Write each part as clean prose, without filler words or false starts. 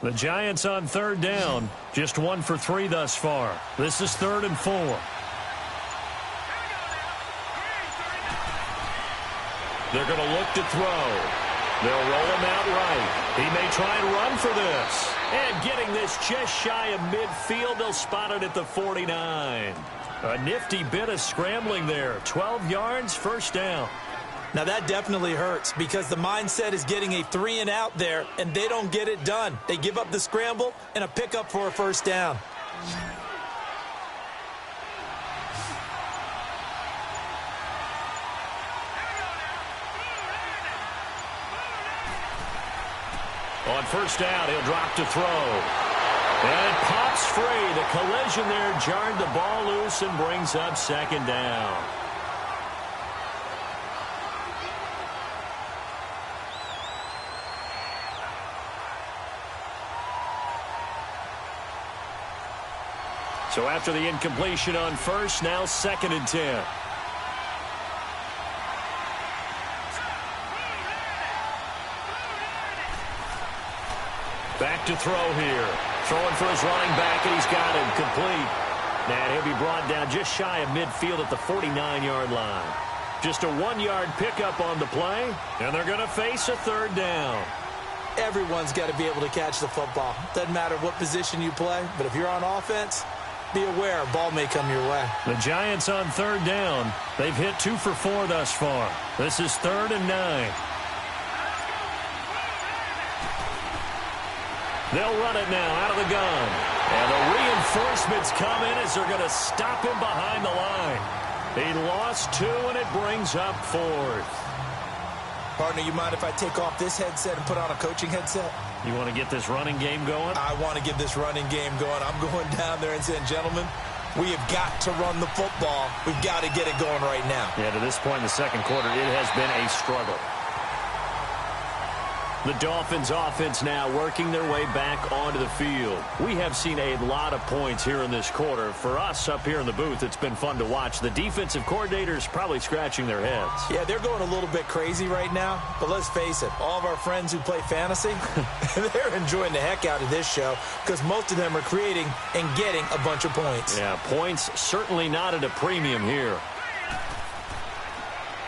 The Giants on third down. Just 1 for 3 thus far. This is 3rd and 4. They're going to look to throw. They'll roll him out right. He may try and run for this. And getting this just shy of midfield, they'll spot it at the 49. A nifty bit of scrambling there. 12 yards, first down. Now that definitely hurts because the mindset is getting a 3 and out there, and they don't get it done. They give up the scramble and a pickup for a first down. On first down, he'll drop to throw. And it pops free. The collision there jarred the ball loose and brings up second down. So after the incompletion on first, now 2nd and 10. Back to throw here. Throwing for his running back, and he's got him complete. And he'll be brought down just shy of midfield at the 49-yard line. Just a 1-yard pickup on the play, and they're going to face a 3rd down. Everyone's got to be able to catch the football. Doesn't matter what position you play, but if you're on offense, be aware a ball may come your way. The Giants on 3rd down. They've hit 2 for 4 thus far. This is 3rd and 9. They'll run it now out of the gun. And the reinforcements come in as they're going to stop him behind the line. He lost 2, and it brings up 4th. Partner, you mind if I take off this headset and put on a coaching headset? You want to get this running game going? I want to get this running game going. I'm going down there and saying, gentlemen, we have got to run the football. We've got to get it going right now. Yeah, to this point in the second quarter, it has been a struggle. The Dolphins offense now working their way back onto the field. We have seen a lot of points here in this quarter. For us up here in the booth, it's been fun to watch. The defensive coordinators probably scratching their heads. Yeah, they're going a little bit crazy right now. But let's face it, all of our friends who play fantasy, they're enjoying the heck out of this show because most of them are creating and getting a bunch of points. Yeah, points certainly not at a premium here.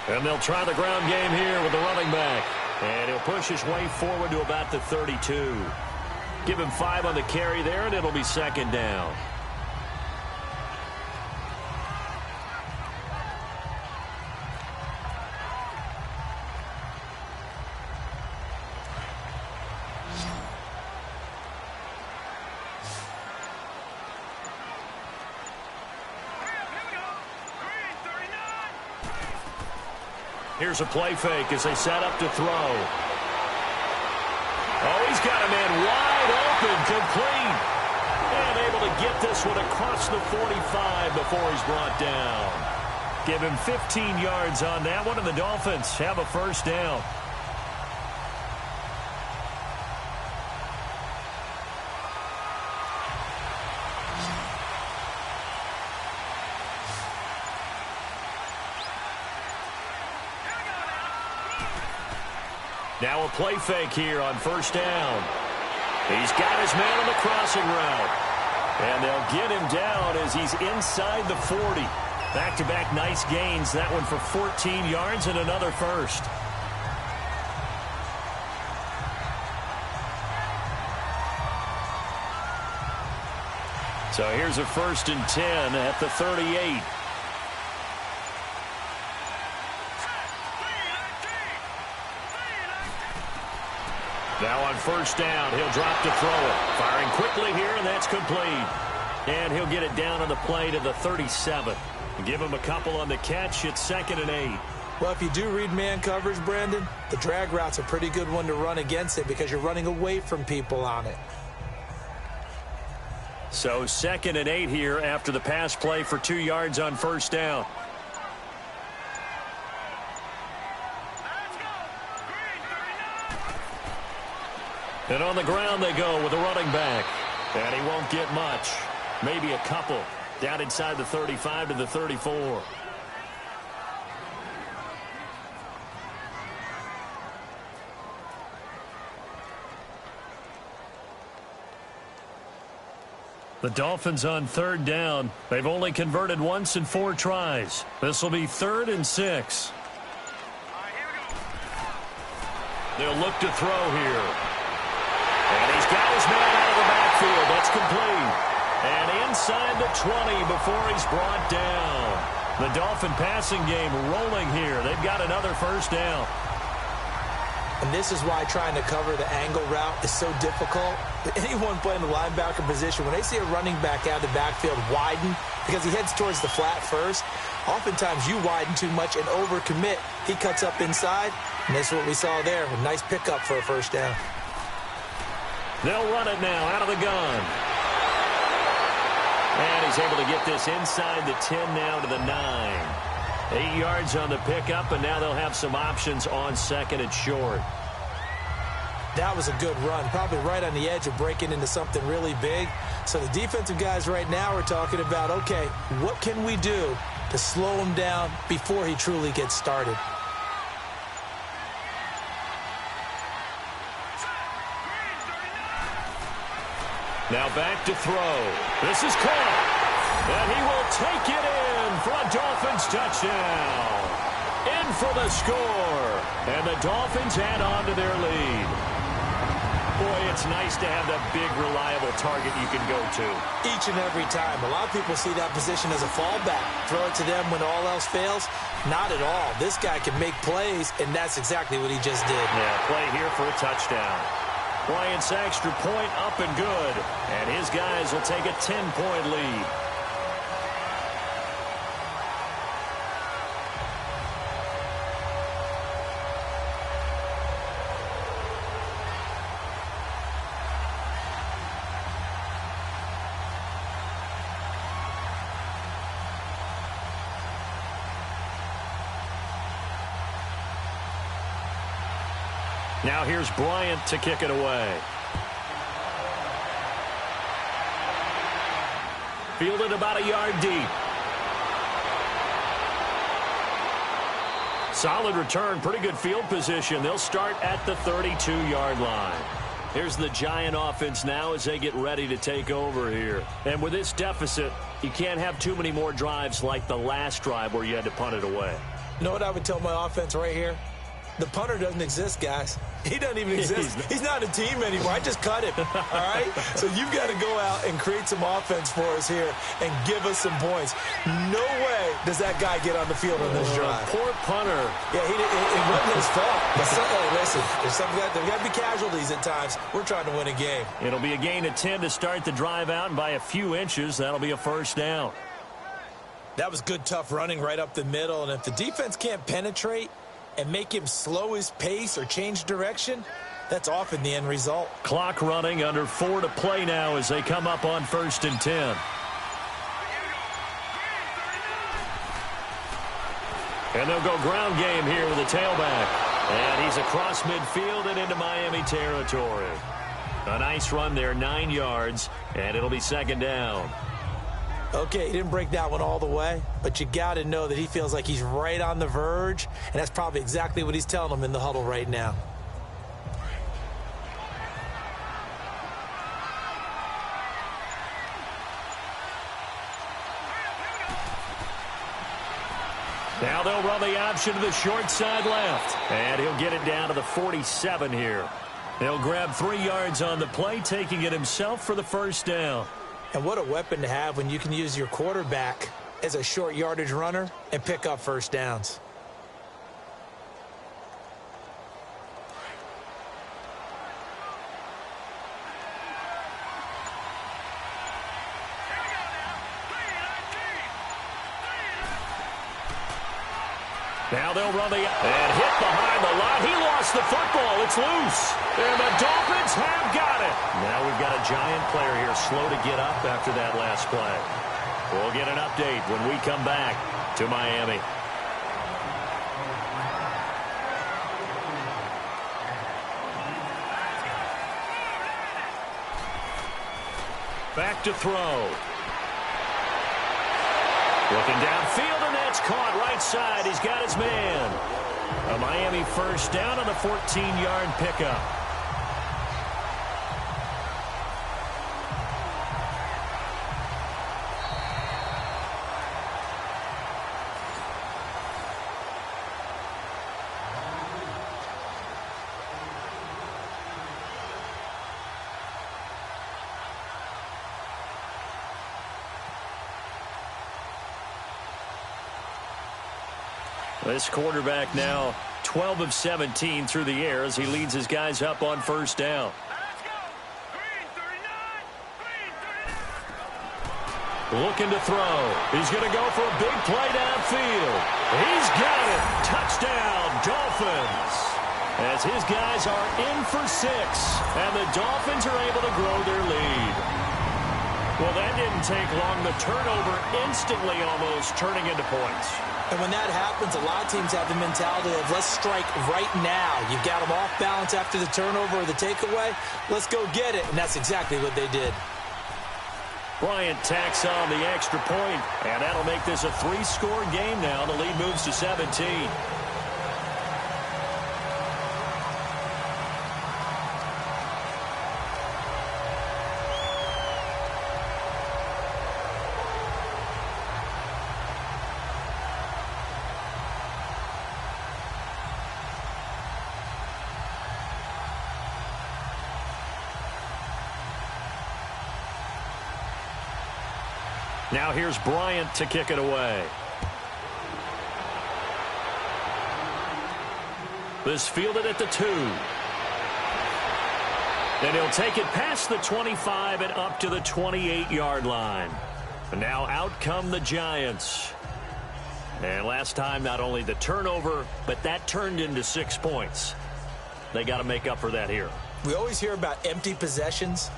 And they'll try the ground game here with the running back. And he'll push his way forward to about the 32. Give him 5 on the carry there, and it'll be 2nd down. Here's a play fake as they set up to throw. Oh, he's got a man wide open, complete. And able to get this one across the 45 before he's brought down. Give him 15 yards on that one, and the Dolphins have a first down. Now a play fake here on first down. He's got his man on the crossing route. And they'll get him down as he's inside the 40. Back-to-back nice gains. That one for 14 yards and another first. So here's a 1st and 10 at the 38. Now on first down, he'll drop to throw it. Firing quickly here, and that's complete. And he'll get it down on the play to the 37. Give him a couple on the catch. It's 2nd and 8. Well, if you do read man coverage, Brandon, the drag route's a pretty good one to run against it because you're running away from people on it. So 2nd and 8 here after the pass play for 2 yards on first down. And on the ground they go with the running back. And he won't get much. Maybe a couple. Down inside the 35 to the 34. The Dolphins on third down. They've only converted once in 4 tries. This will be 3rd and 6. They'll look to throw here. And he's got his man out of the backfield. That's complete. And inside the 20 before he's brought down. The Dolphin passing game rolling here. They've got another first down. And this is why trying to cover the angle route is so difficult. Anyone playing the linebacker position, when they see a running back out of the backfield widen because he heads towards the flat first, oftentimes you widen too much and overcommit. He cuts up inside, and that's what we saw there. A nice pickup for a first down. They'll run it now out of the gun. And he's able to get this inside the 10 now to the 9. 8 yards on the pickup, and now they'll have some options on 2nd and short. That was a good run, probably right on the edge of breaking into something really big. So the defensive guys right now are talking about, okay, what can we do to slow him down before he truly gets started? Now back to throw. This is caught. And he will take it in for a Dolphins touchdown. In for the score. And the Dolphins add on to their lead. Boy, it's nice to have that big, reliable target you can go to. Each and every time. A lot of people see that position as a fallback. Throw it to them when all else fails. Not at all. This guy can make plays, and that's exactly what he just did. Yeah, play here for a touchdown. Bryant's extra point up and good. And his guys will take a 10-point lead. Now here's Bryant to kick it away. Fielded about a yard deep. Solid return, pretty good field position. They'll start at the 32-yard line. Here's the Giant offense now as they get ready to take over here. And with this deficit, you can't have too many more drives like the last drive where you had to punt it away. You know what I would tell my offense right here? The punter doesn't exist, guys. He doesn't even exist. He's not a team anymore. I just cut him, all right? So you've got to go out and create some offense for us here and give us some points. No way does that guy get on the field on this drive. Poor punter. Yeah, it wasn't his fault. But hey, listen, there's got to be casualties at times. We're trying to win a game. It'll be a gain of 10 to start the drive out, and by a few inches, that'll be a first down. That was good, tough running right up the middle. And if the defense can't penetrate and make him slow his pace or change direction, that's often the end result. Clock running, under 4 to play now as they come up on 1st and 10. And they'll go ground game here with a tailback. And he's across midfield and into Miami territory. A nice run there, 9 yards, and it'll be 2nd down. Okay, he didn't break that one all the way, but you got to know that he feels like he's right on the verge, and that's probably exactly what he's telling them in the huddle right now. Now they'll run the option to the short side left, and he'll get it down to the 47 here. They'll grab 3 yards on the play, taking it himself for the first down. And what a weapon to have when you can use your quarterback as a short yardage runner and pick up first downs. Now they'll run the and hit behind the line. He lost the football. It's loose. And the Dolphins have got it. Now we've got a Giant player here slow to get up after that last play. We'll get an update when we come back to Miami. Back to throw. Looking downfield, and that's caught right side. He's got his man. A Miami first down on the 14-yard pickup. This quarterback now 12 of 17 through the air as he leads his guys up on first down. Looking to throw. He's going to go for a big play downfield. He's got it. Touchdown, Dolphins. As his guys are in for 6, and the Dolphins are able to grow their lead. Well, that didn't take long. The turnover instantly almost turning into points. And when that happens, a lot of teams have the mentality of let's strike right now. You've got them off balance after the turnover or the takeaway. Let's go get it. And that's exactly what they did. Bryant tacks on the extra point, and that'll make this a 3-score game now. The lead moves to 17. Now here's Bryant to kick it away. This fielded at the 2. Then he'll take it past the 25 and up to the 28-yard line. And now out come the Giants. And last time, not only the turnover, but that turned into 6 points. They got to make up for that here. We always hear about empty possessions,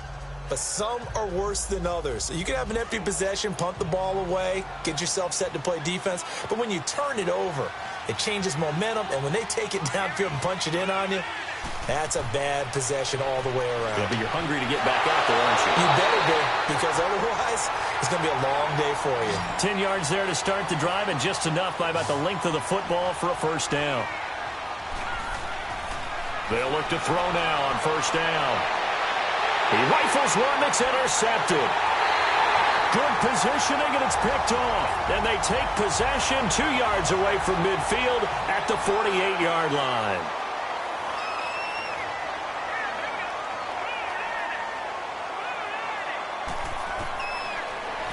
but some are worse than others. So you can have an empty possession, punt the ball away, get yourself set to play defense. But when you turn it over, it changes momentum. And when they take it downfield and punch it in on you, that's a bad possession all the way around. Yeah, but you're hungry to get back out there, aren't you? You better be, because otherwise it's going to be a long day for you. 10 yards there to start the drive, and just enough by about the length of the football for a first down. They'll look to throw now on first down. He rifles one that's intercepted. Good positioning, and it's picked off. And they take possession 2 yards away from midfield at the 48-yard line.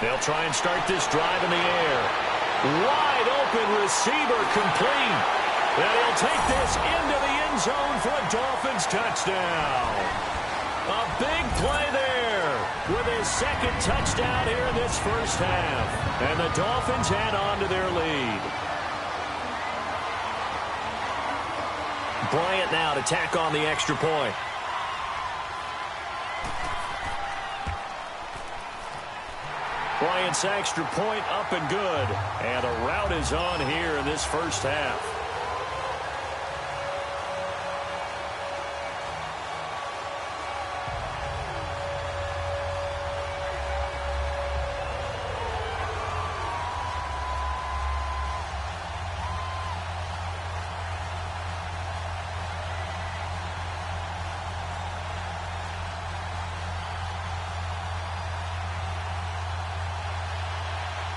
They'll try and start this drive in the air. Wide open receiver complete. And he'll take this into the end zone for a Dolphins touchdown. A big play there with his second touchdown here in this first half. And the Dolphins add on to their lead. Bryant now to tack on the extra point. Bryant's extra point up and good. And the route is on here in this first half.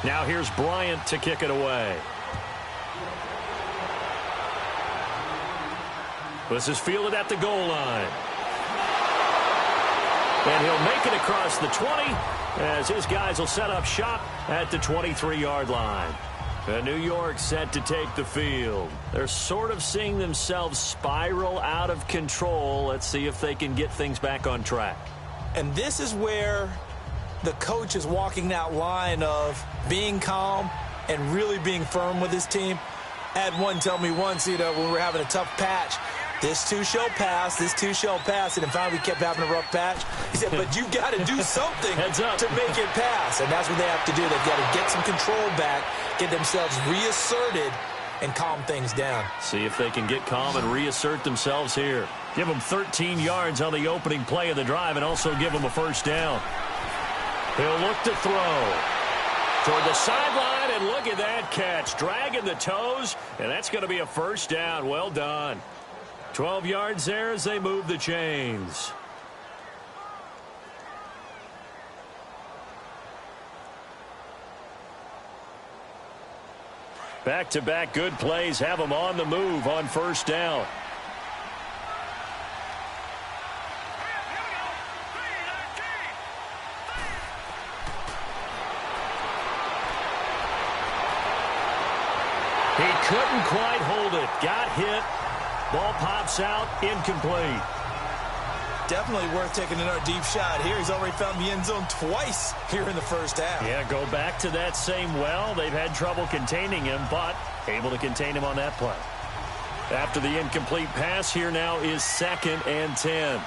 Now here's Bryant to kick it away. This is fielded at the goal line. And he'll make it across the 20 as his guys will set up shop at the 23-yard line. And New York set to take the field. They're sort of seeing themselves spiral out of control. Let's see if they can get things back on track. And this is where the coach is walking that line of being calm and really being firm with his team. I had one tell me once, when we were having a tough patch, this too shall pass, this too shall pass. And finally we kept having a rough patch. He said, but you've got to do something to make it pass. And that's what they have to do. They've got to get some control back, get themselves reasserted, and calm things down. See if they can get calm and reassert themselves here. Give them 13 yards on the opening play of the drive and also give them a first down. He'll look to throw toward the sideline, and look at that catch. Dragging the toes, and that's going to be a first down. Well done. 12 yards there as they move the chains. Back-to-back good plays have them on the move on first down. He couldn't quite hold it. Got hit. Ball pops out, incomplete. Definitely worth taking another deep shot here. He's already found the end zone twice here in the first half. Yeah, go back to that same well. They've had trouble containing him, but able to contain him on that play. After the incomplete pass, here now is 2nd and 10.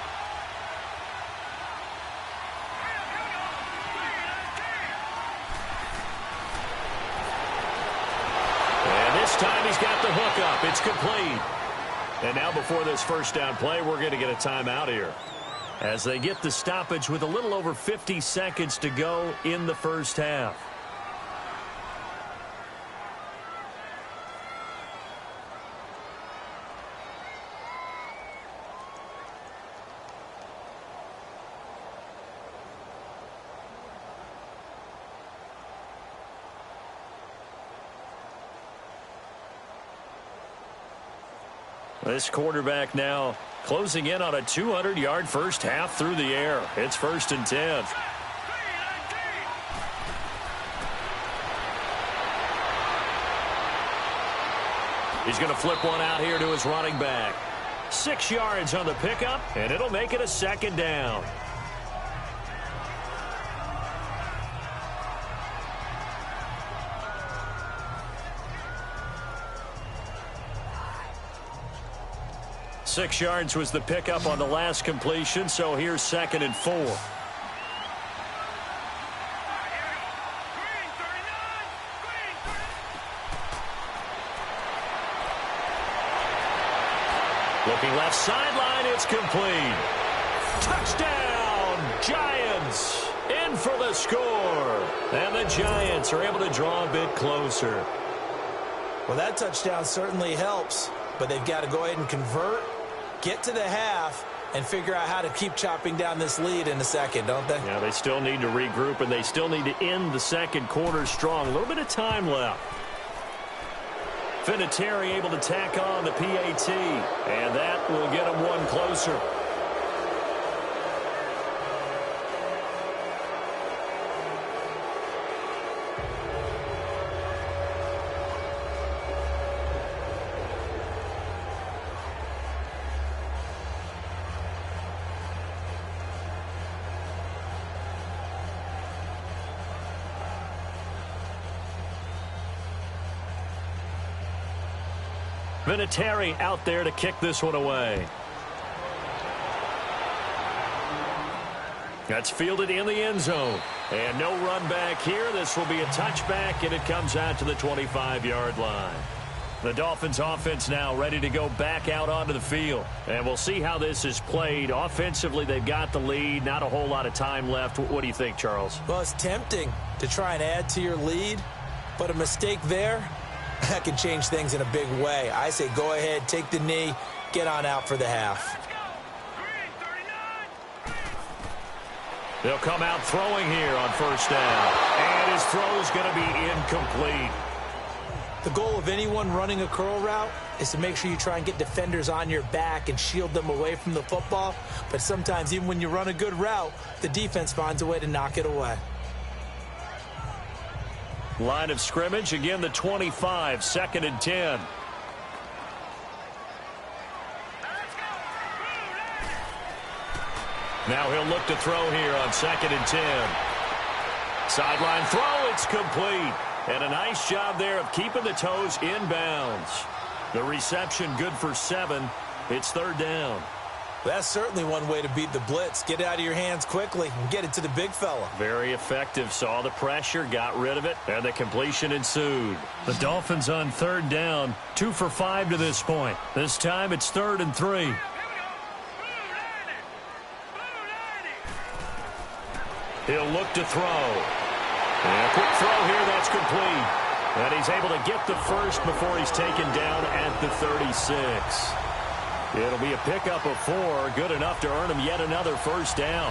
And this time he's got the hook up. It's complete. And now before this first down play, we're going to get a timeout here, as they get the stoppage with a little over 50 seconds to go in the first half. This quarterback now closing in on a 200-yard first half through the air. It's 1st and 10. He's going to flip one out here to his running back. 6 yards on the pickup, and it'll make it a 2nd down. Six yards was the pickup on the last completion, so here's 2nd and 4. Looking left sideline, it's complete. Touchdown, Giants! In for the score. And the Giants are able to draw a bit closer. Well, that touchdown certainly helps, but they've got to go ahead and convert, get to the half, and figure out how to keep chopping down this lead in a second, don't they? Yeah, they still need to regroup, and they still need to end the second quarter strong. A little bit of time left. Vinatieri able to tack on the PAT, and that will get them one closer. Vinatieri out there to kick this one away. That's fielded in the end zone. And no run back here. This will be a touchback, and it comes out to the 25-yard line. The Dolphins offense now ready to go back out onto the field. And we'll see how this is played. Offensively, they've got the lead. Not a whole lot of time left. What do you think, Charles? Well, it's tempting to try and add to your lead, but a mistake there, that can change things in a big way. I say go ahead, take the knee, get on out for the half. They'll come out throwing here on first down. And his throw is going to be incomplete. The goal of anyone running a curl route is to make sure you try and get defenders on your back and shield them away from the football. But sometimes even when you run a good route, the defense finds a way to knock it away. Line of scrimmage, again the 25, 2nd and 10. Now he'll look to throw here on 2nd and 10. Sideline throw, it's complete. And a nice job there of keeping the toes inbounds. The reception good for 7. It's 3rd down. That's certainly one way to beat the blitz. Get it out of your hands quickly and get it to the big fella. Very effective. Saw the pressure, got rid of it, and the completion ensued. The Dolphins on 3rd down, 2 for 5 to this point. This time it's 3rd and 3. He'll look to throw. And a quick throw here, that's complete. And he's able to get the first before he's taken down at the 36. It'll be a pickup of 4, good enough to earn him yet another first down.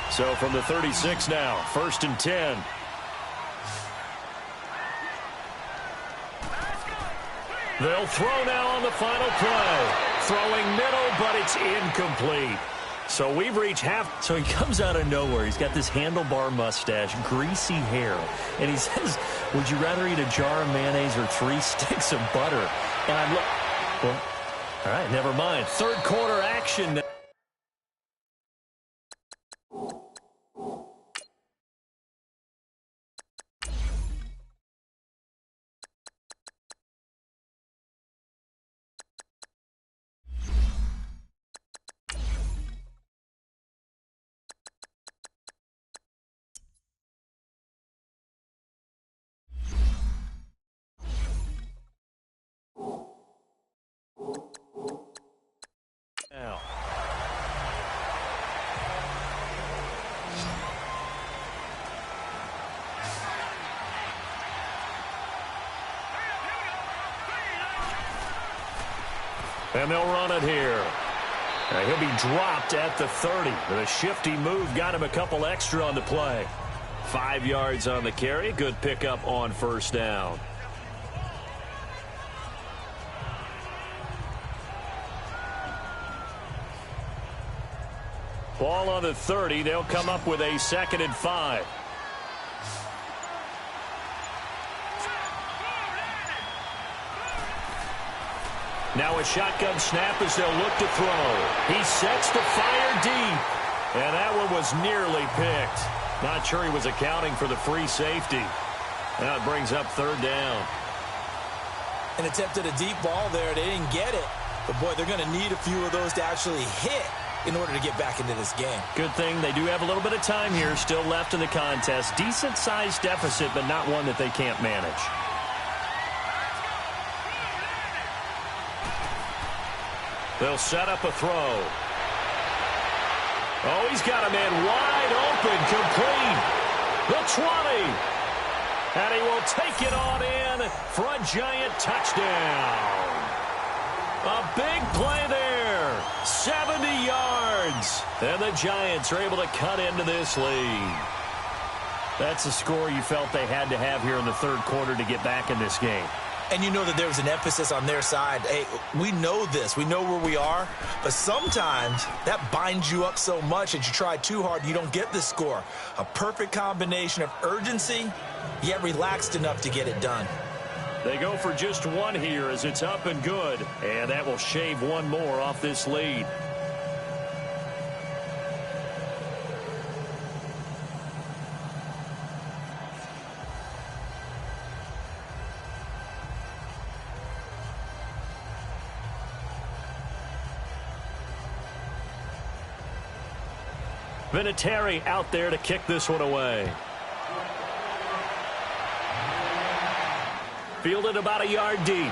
So from the 36 now, 1st and 10. They'll throw now on the final play. Throwing middle, but it's incomplete. So we've reached half. So he comes out of nowhere. He's got this handlebar mustache, greasy hair. And he says, would you rather eat a jar of mayonnaise or 3 sticks of butter? And I'm like, well, all right, never mind. Third quarter action. Now. And they'll run it here. He'll be dropped at the 30. The shifty move got him a couple extra on the play. 5 yards on the carry. Good pickup on first down. Ball on the 30. They'll come up with a 2nd and 5. Now a shotgun snap as they'll look to throw. He sets to fire deep. And that one was nearly picked. Not sure he was accounting for the free safety. Now it brings up 3rd down. An attempt at a deep ball there. They didn't get it. But, boy, they're going to need a few of those to actually hit in order to get back into this game. Good thing they do have a little bit of time here still left in the contest. Decent-sized deficit, but not one that they can't manage. They'll set up a throw. Oh, he's got a man wide open, complete. The 20. And he will take it on in for a Giant touchdown. A big play there. 70 yards. And the Giants are able to cut into this lead. That's a score you felt they had to have here in the 3rd quarter to get back in this game. And you know that there was an emphasis on their side. Hey, we know this. We know where we are. But sometimes that binds you up so much that you try too hard and you don't get the score. A perfect combination of urgency, yet relaxed enough to get it done. They go for just 1 here as it's up and good. And that will shave 1 more off this lead. Vinatieri out there to kick this one away. Fielded about a yard deep.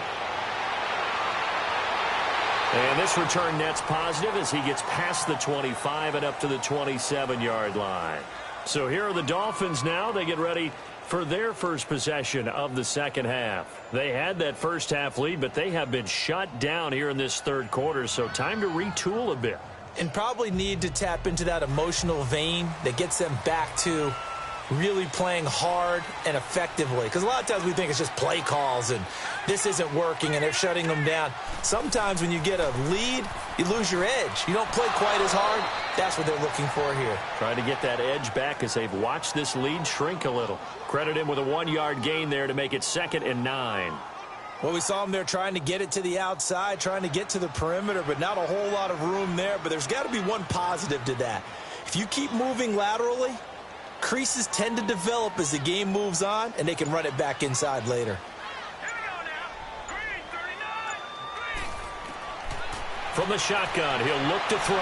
And this return net's positive as he gets past the 25 and up to the 27-yard line. So here are the Dolphins now. They get ready for their first possession of the 2nd half. They had that first half lead, but they have been shut down here in this 3rd quarter, so time to retool a bit. And probably need to tap into that emotional vein that gets them back to really playing hard and effectively. Because a lot of times we think it's just play calls and this isn't working and they're shutting them down. Sometimes when you get a lead, you lose your edge. You don't play quite as hard. That's what they're looking for here. Trying to get that edge back as they've watched this lead shrink a little. Credit him with a 1-yard gain there to make it 2nd and 9. Well, we saw him there trying to get it to the outside, trying to get to the perimeter, but not a whole lot of room there. But there's got to be one positive to that. If you keep moving laterally, creases tend to develop as the game moves on, and they can run it back inside later. From the shotgun, he'll look to throw.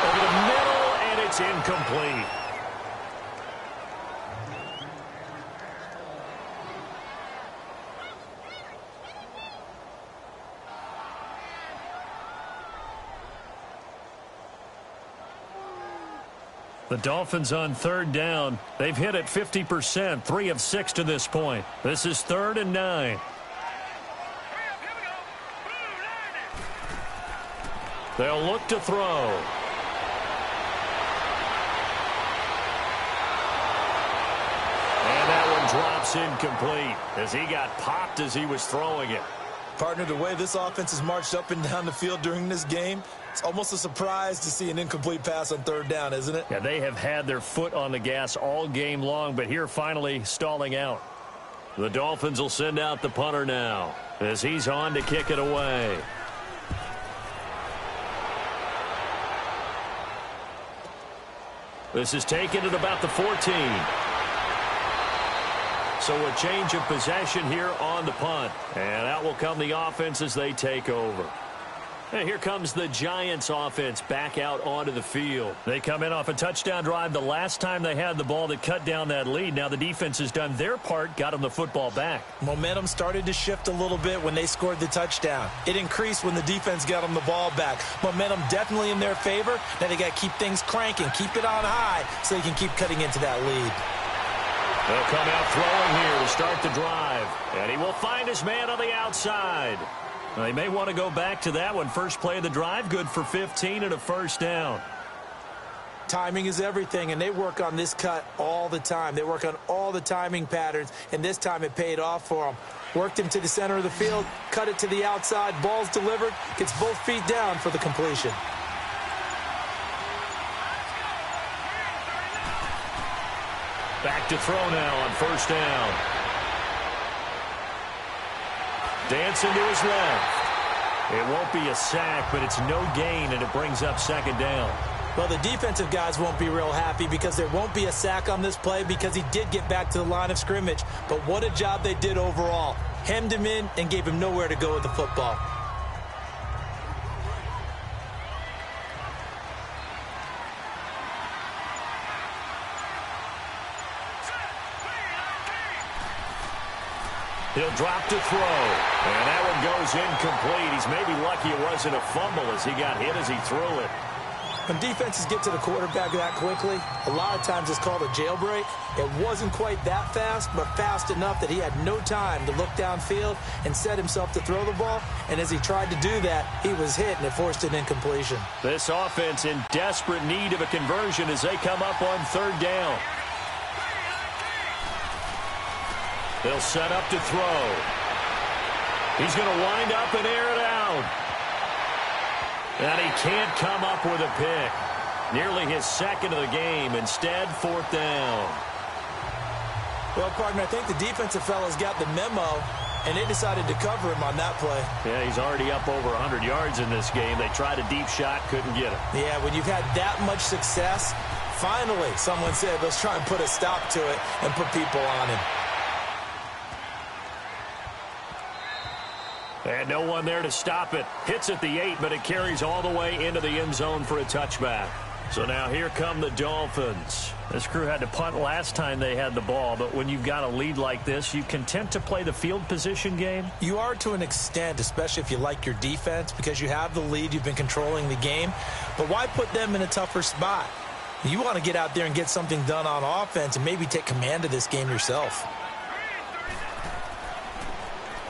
Over the middle, and it's incomplete. The Dolphins on 3rd down. They've hit it 50%, 3 of 6 to this point. This is 3rd and 9. They'll look to throw. And that one drops incomplete as he got popped as he was throwing it. Partner, the way this offense has marched up and down the field during this game, It's almost a surprise to see an incomplete pass on third down, isn't it? Yeah, they have had their foot on the gas all game long, but here finally stalling out. The Dolphins will send out the punter now as he's on to kick it away. This is taken at about the 14. So a change of possession here on the punt. And out will come the offense as they take over. And here comes the Giants offense back out onto the field. They come in off a touchdown drive the last time they had the ball that cut down that lead. Now the defense has done their part, got them the football back. Momentum started to shift a little bit when they scored the touchdown. It increased when the defense got them the ball back. Momentum definitely in their favor. Now they got to keep things cranking, keep it on high so they can keep cutting into that lead. They'll come out throwing here to start the drive. And he will find his man on the outside. They may want to go back to that one. First play of the drive, good for 15 and a first down. Timing is everything, and they work on this cut all the time. They work on all the timing patterns, and this time it paid off for them. Worked him to the center of the field, cut it to the outside, ball's delivered, gets both feet down for the completion. Back to throw now on first down. Dancing to his left. It won't be a sack, but it's no gain, and it brings up second down. Well, the defensive guys won't be real happy because there won't be a sack on this play because he did get back to the line of scrimmage. But what a job they did overall. Hemmed him in and gave him nowhere to go with the football. He'll drop to throw. And that one goes incomplete. He's maybe lucky it wasn't a fumble as he got hit as he threw it. When defenses get to the quarterback that quickly, a lot of times it's called a jailbreak. It wasn't quite that fast, but fast enough that he had no time to look downfield and set himself to throw the ball. And as he tried to do that, he was hit, and it forced an incompletion. This offense in desperate need of a conversion as they come up on third down. They'll set up to throw. He's going to wind up and air it out. And he can't come up with a pick. Nearly his second of the game. Instead, fourth down. Well, partner, I think the defensive fellas got the memo, and they decided to cover him on that play. Yeah, he's already up over 100 yards in this game. They tried a deep shot, couldn't get him. Yeah, when you've had that much success, finally someone said, let's try and put a stop to it and put people on him. And no one there to stop it. Hits at the 8, but it carries all the way into the end zone for a touchback. So now here come the Dolphins. This crew had to punt last time they had the ball, but when you've got a lead like this, you content to play the field position game? You are to an extent, especially if you like your defense, because you have the lead, you've been controlling the game. But why put them in a tougher spot? You want to get out there and get something done on offense and maybe take command of this game yourself.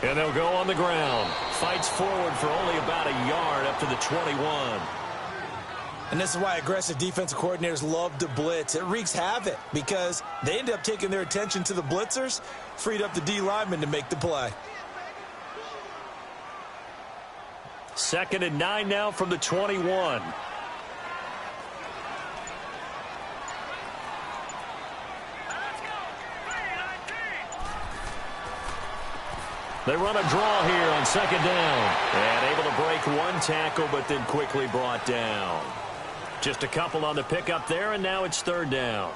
And they'll go on the ground. Fights forward for only about a yard up to the 21. And this is why aggressive defensive coordinators love to blitz. It wreaks havoc because they end up taking their attention to the blitzers, freed up the D lineman to make the play. 2nd and 9 now from the 21. They run a draw here on 2nd down. And able to break one tackle, but then quickly brought down. Just a couple on the pickup there, and now it's 3rd down.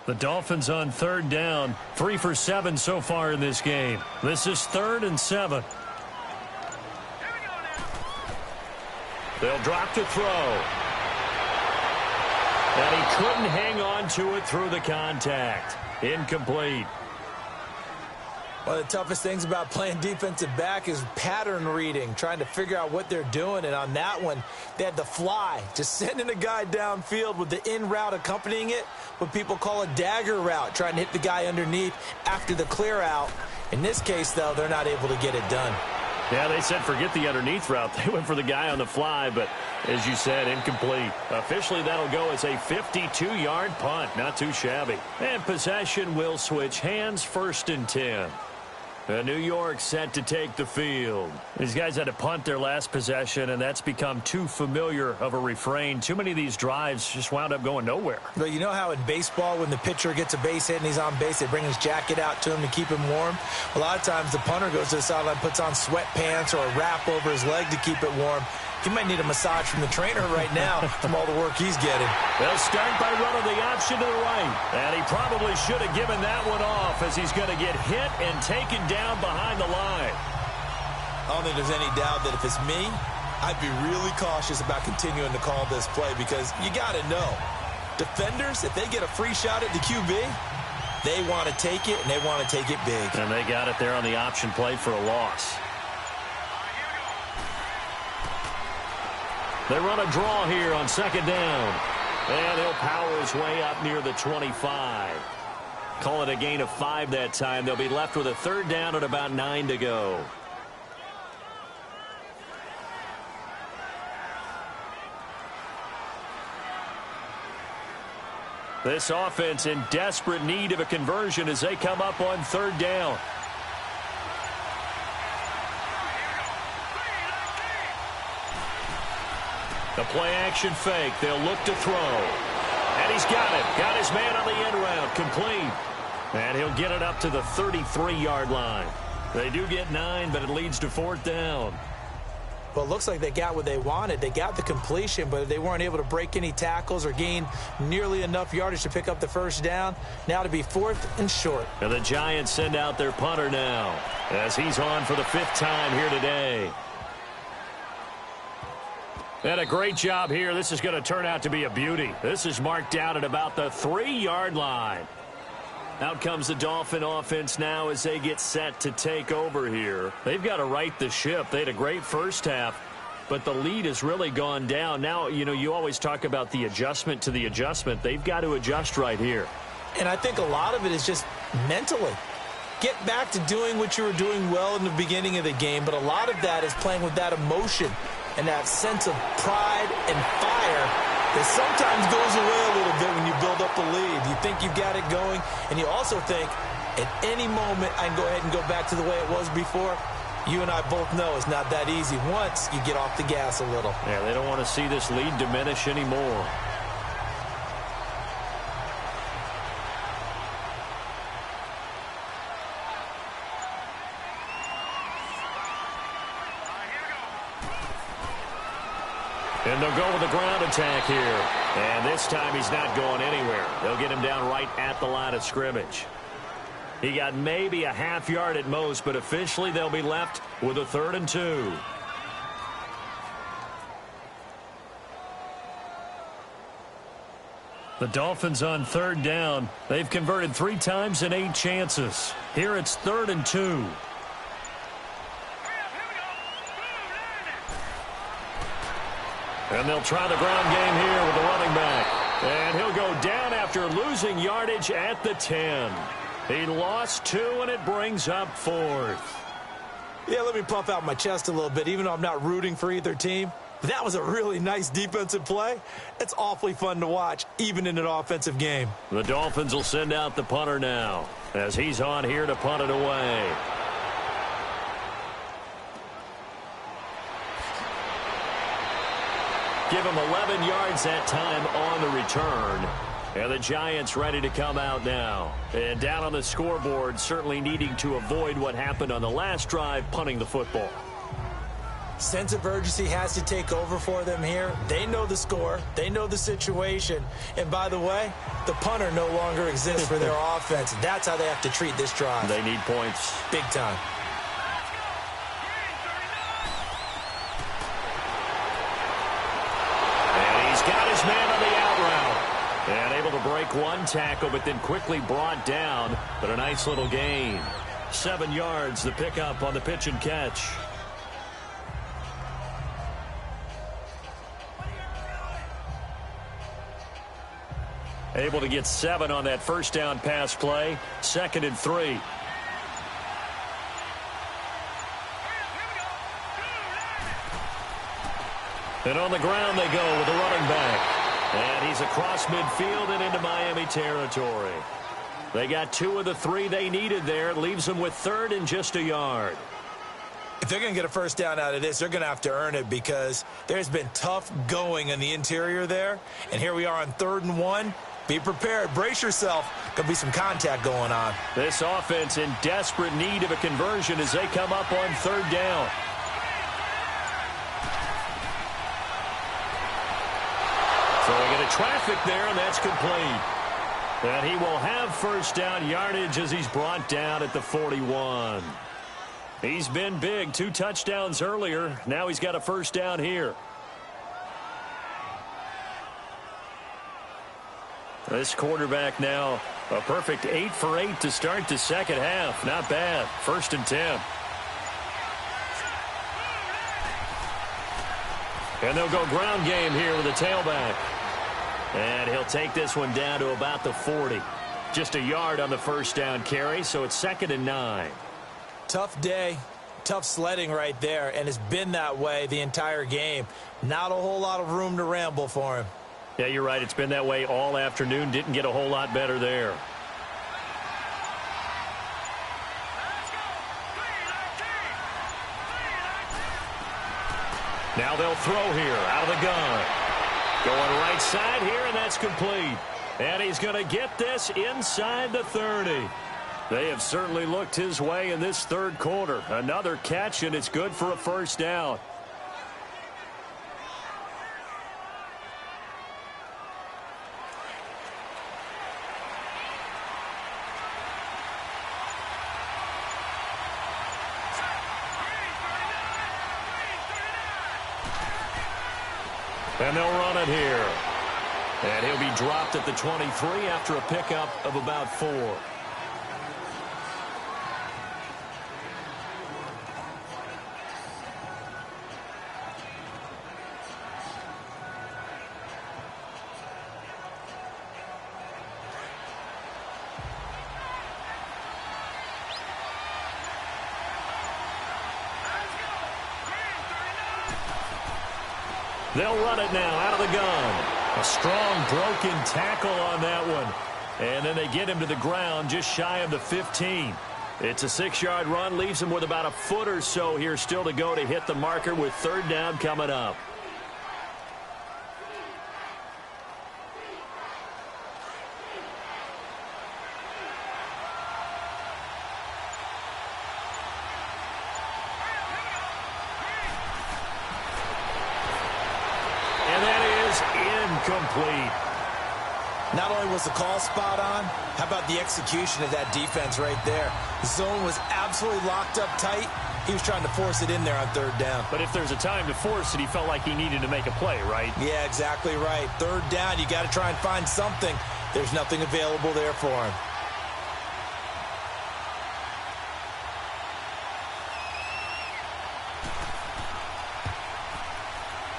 The Dolphins on 3rd down. 3 for 7 so far in this game. This is 3rd and 7. They'll drop to throw. And he couldn't hang on to it through the contact. Incomplete. One of the toughest things about playing defensive back is pattern reading, trying to figure out what they're doing. And on that one, they had the fly, just sending a guy downfield with the in route accompanying it, what people call a dagger route, trying to hit the guy underneath after the clear out. In this case, though, they're not able to get it done. Yeah, they said forget the underneath route. They went for the guy on the fly, but as you said, incomplete. Officially, that'll go as a 52-yard punt. Not too shabby. And possession will switch hands, 1st and 10. New York set to take the field. These guys had to punt their last possession, and that's become too familiar of a refrain. Too many of these drives just wound up going nowhere. But you know how in baseball, when the pitcher gets a base hit and he's on base, they bring his jacket out to him to keep him warm? A lot of times the punter goes to the sideline, puts on sweatpants or a wrap over his leg to keep it warm. He might need a massage from the trainer right now from all the work he's getting. They'll start by running the option to the right. And he probably should have given that one off as he's going to get hit and taken down behind the line. I don't think there's any doubt that if it's me, I'd be really cautious about continuing to call this play because you got to know, defenders, if they get a free shot at the QB, they want to take it, and they want to take it big. And they got it there on the option play for a loss. They run a draw here on 2nd down. And he'll power his way up near the 25. Call it a gain of 5 that time. They'll be left with a 3rd down and about 9 to go. This offense in desperate need of a conversion as they come up on 3rd down. The play-action fake. They'll look to throw. And he's got it. Got his man on the end route. Complete. And he'll get it up to the 33-yard line. They do get 9, but it leads to 4th down. Well, it looks like they got what they wanted. They got the completion, but they weren't able to break any tackles or gain nearly enough yardage to pick up the 1st down. Now to be 4th and short. And the Giants send out their punter now as he's on for the 5th time here today. And a great job here. This is going to turn out to be a beauty. This is marked down at about the 3-yard line. Out comes the Dolphin offense now as they get set to take over here. They've got to right the ship. They had a great first half, but the lead has really gone down. Now, you know, you always talk about the adjustment to the adjustment. They've got to adjust right here. And I think a lot of it is just mentally. Get back to doing what you were doing well in the beginning of the game, but a lot of that is playing with that emotion and that sense of pride and fire that sometimes goes away a little bit when you build up the lead. You think you've got it going, and you also think at any moment I can go ahead and go back to the way it was before. You and I both know it's not that easy once you get off the gas a little. Yeah, they don't want to see this lead diminish anymore. And they'll go with the ground attack here. And this time he's not going anywhere. They'll get him down right at the line of scrimmage. He got maybe a half yard at most, but officially they'll be left with a 3rd and 2. The Dolphins on 3rd down. They've converted 3 times in 8 chances. Here it's 3rd and 2. And they'll try the ground game here with the running back. And he'll go down after losing yardage at the 10. He lost 2, and it brings up 4th. Yeah, let me puff out my chest a little bit, even though I'm not rooting for either team. That was a really nice defensive play. It's awfully fun to watch, even in an offensive game. The Dolphins will send out the punter now as he's on here to punt it away. Give him 11 yards that time on the return. And the Giants ready to come out now. And down on the scoreboard, certainly needing to avoid what happened on the last drive, punting the football. Sense of urgency has to take over for them here. They know the score. They know the situation. And by the way, the punter no longer exists for their offense. That's how they have to treat this drive. They need points. Big time. Got his man on the out route. And able to break one tackle, but then quickly brought down. But a nice little gain. 7 yards, the pickup on the pitch and catch. Able to get 7 on that first down pass play. 2nd and 3. And on the ground they go with the running back. And he's across midfield and into Miami territory. They got 2 of the 3 they needed there. It leaves them with 3rd and just a yard. If they're going to get a first down out of this, they're going to have to earn it because there's been tough going in the interior there. And here we are on 3rd and 1. Be prepared. Brace yourself. Going to be some contact going on. This offense in desperate need of a conversion as they come up on 3rd down. So we get a traffic there, and that's complete. And he will have first down yardage as he's brought down at the 41. He's been big. 2 touchdowns earlier. Now he's got a first down here. This quarterback now a perfect 8 for 8 to start the second half. Not bad. 1st and 10. And they'll go ground game here with a tailback. And he'll take this one down to about the 40. Just a yard on the first down carry, so it's 2nd and 9. Tough day, tough sledding right there, and it's been that way the entire game. Not a whole lot of room to ramble for him. Yeah, you're right. It's been that way all afternoon. Didn't get a whole lot better there. Now they'll throw here out of the gun. Going right side here, and that's complete. And he's going to get this inside the 30. They have certainly looked his way in this 3rd quarter. Another catch, and it's good for a first down. And they'll run it here. And he'll be dropped at the 23 after a pickup of about 4. They'll run it now out of the gun. A strong broken tackle on that one. And then they get him to the ground just shy of the 15. It's a 6-yard run. Leaves him with about a foot or so here still to go to hit the marker with 3rd down coming up. Complete. Not only was the call spot on, how about the execution of that defense right there? The zone was absolutely locked up tight. He was trying to force it in there on 3rd down. But if there's a time to force it, he felt like he needed to make a play, right? Yeah, exactly right. 3rd down, you got to try and find something. There's nothing available there for him.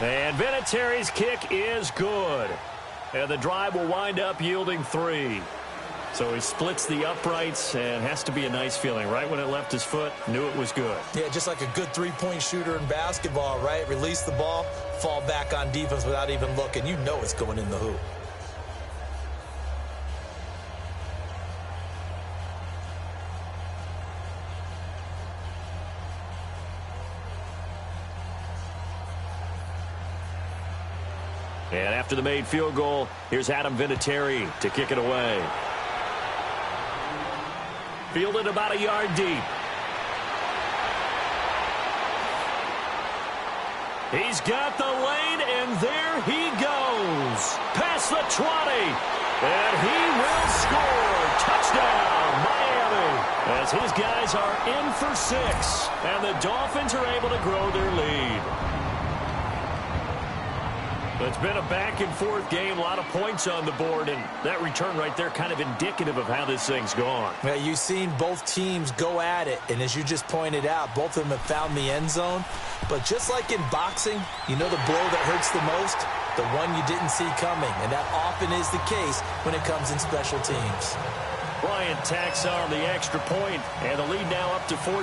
And Vinatieri's kick is good. And the drive will wind up yielding 3. So he splits the uprights, and has to be a nice feeling. Right when it left his foot, knew it was good. Yeah, just like a good 3-point shooter in basketball, right? Release the ball, fall back on defense without even looking. You know it's going in the hoop. And after the made field goal, here's Adam Vinatieri to kick it away. Fielded about a yard deep. He's got the lane, and there he goes. Past the 20. And he will score. Touchdown, Miami. As his guys are in for 6. And the Dolphins are able to grow their lead. It's been a back-and-forth game, a lot of points on the board, and that return right there kind of indicative of how this thing's gone. Yeah, you've seen both teams go at it, and as you just pointed out, both of them have found the end zone. But just like in boxing, you know the blow that hurts the most? The one you didn't see coming, and that often is the case when it comes in special teams. Bryant tacks on the extra point, and the lead now up to 14.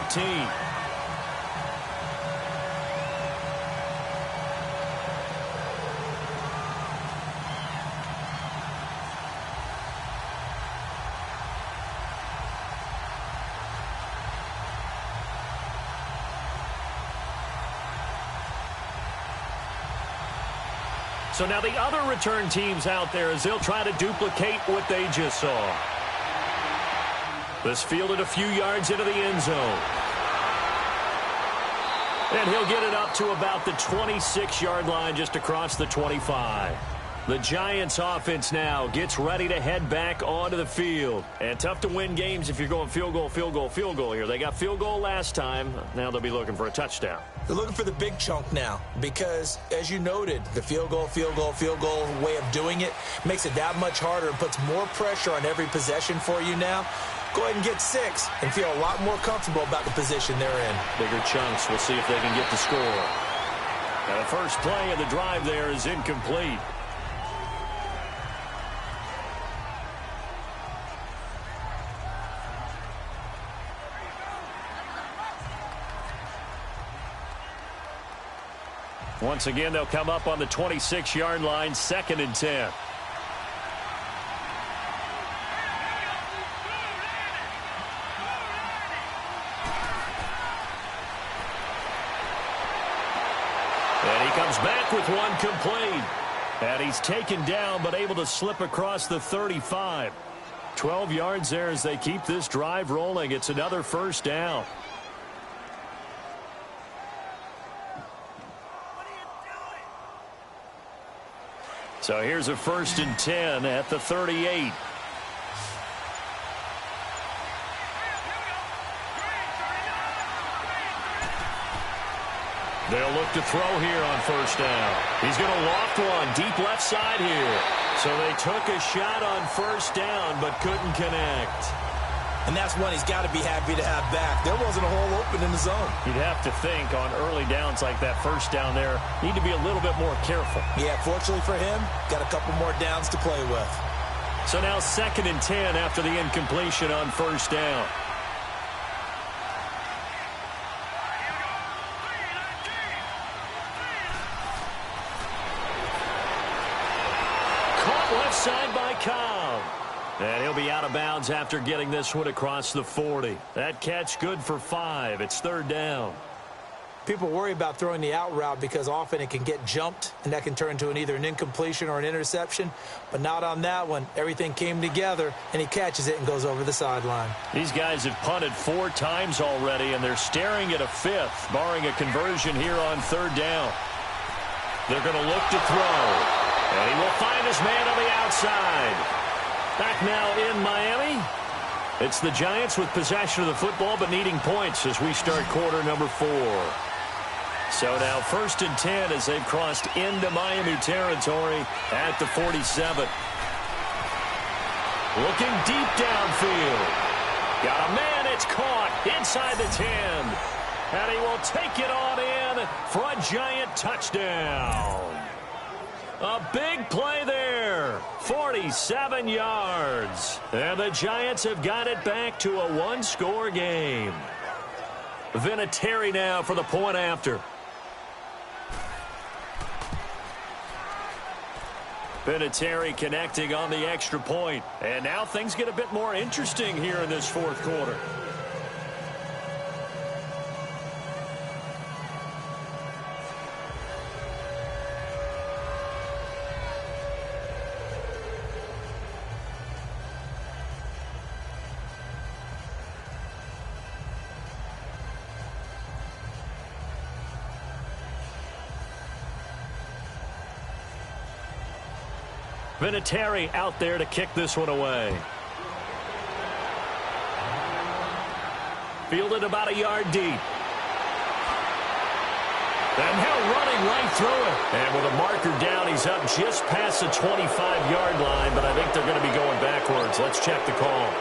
So now the other return teams out there as they'll try to duplicate what they just saw. This fielded a few yards into the end zone. And he'll get it up to about the 26-yard line just across the 25. The Giants offense now gets ready to head back onto the field. And tough to win games if you're going field goal, field goal, field goal here. They got field goal last time. Now they'll be looking for a touchdown. They're looking for the big chunk now because, as you noted, the field goal way of doing it makes it that much harder and puts more pressure on every possession for you now. Go ahead and get 6 and feel a lot more comfortable about the position they're in. Bigger chunks. We'll see if they can get the score. Now, the first play of the drive there is incomplete. Once again, they'll come up on the 26-yard line, 2nd and 10. And he comes back with one complete. And he's taken down but able to slip across the 35. 12 yards there as they keep this drive rolling. It's another first down. So here's a 1st and 10 at the 38. They'll look to throw here on 1st down. He's going to loft one deep left side here. So they took a shot on 1st down but couldn't connect. And that's one he's got to be happy to have back. There wasn't a hole open in the zone. You'd have to think on early downs like that 1st down there, need to be a little bit more careful. Yeah, fortunately for him, got a couple more downs to play with. So now 2nd and 10 after the incompletion on 1st down. Caught left side by Cobb. And he'll be out of bounds after getting this one across the 40. That catch good for 5. It's 3rd down. People worry about throwing the out route because often it can get jumped, and that can turn into either an incompletion or an interception. But not on that one. Everything came together, and he catches it and goes over the sideline. These guys have punted 4 times already, and they're staring at a 5th, barring a conversion here on 3rd down. They're going to look to throw. And he will find his man on the outside. Back now in Miami. It's the Giants with possession of the football but needing points as we start quarter number 4. So now 1st and 10 as they've crossed into Miami territory at the 47. Looking deep downfield. Got a man, it's caught inside the 10. And he will take it on in for a Giant touchdown. A big play there. 47 yards. And the Giants have got it back to a 1-score game. Vinatieri now for the point after. Vinatieri connecting on the extra point. And now things get a bit more interesting here in this 4th quarter. Vinatieri out there to kick this one away. Fielded about a yard deep. And now running right through it. And with a marker down, he's up just past the 25-yard line, but I think they're going to be going backwards. Let's check the call.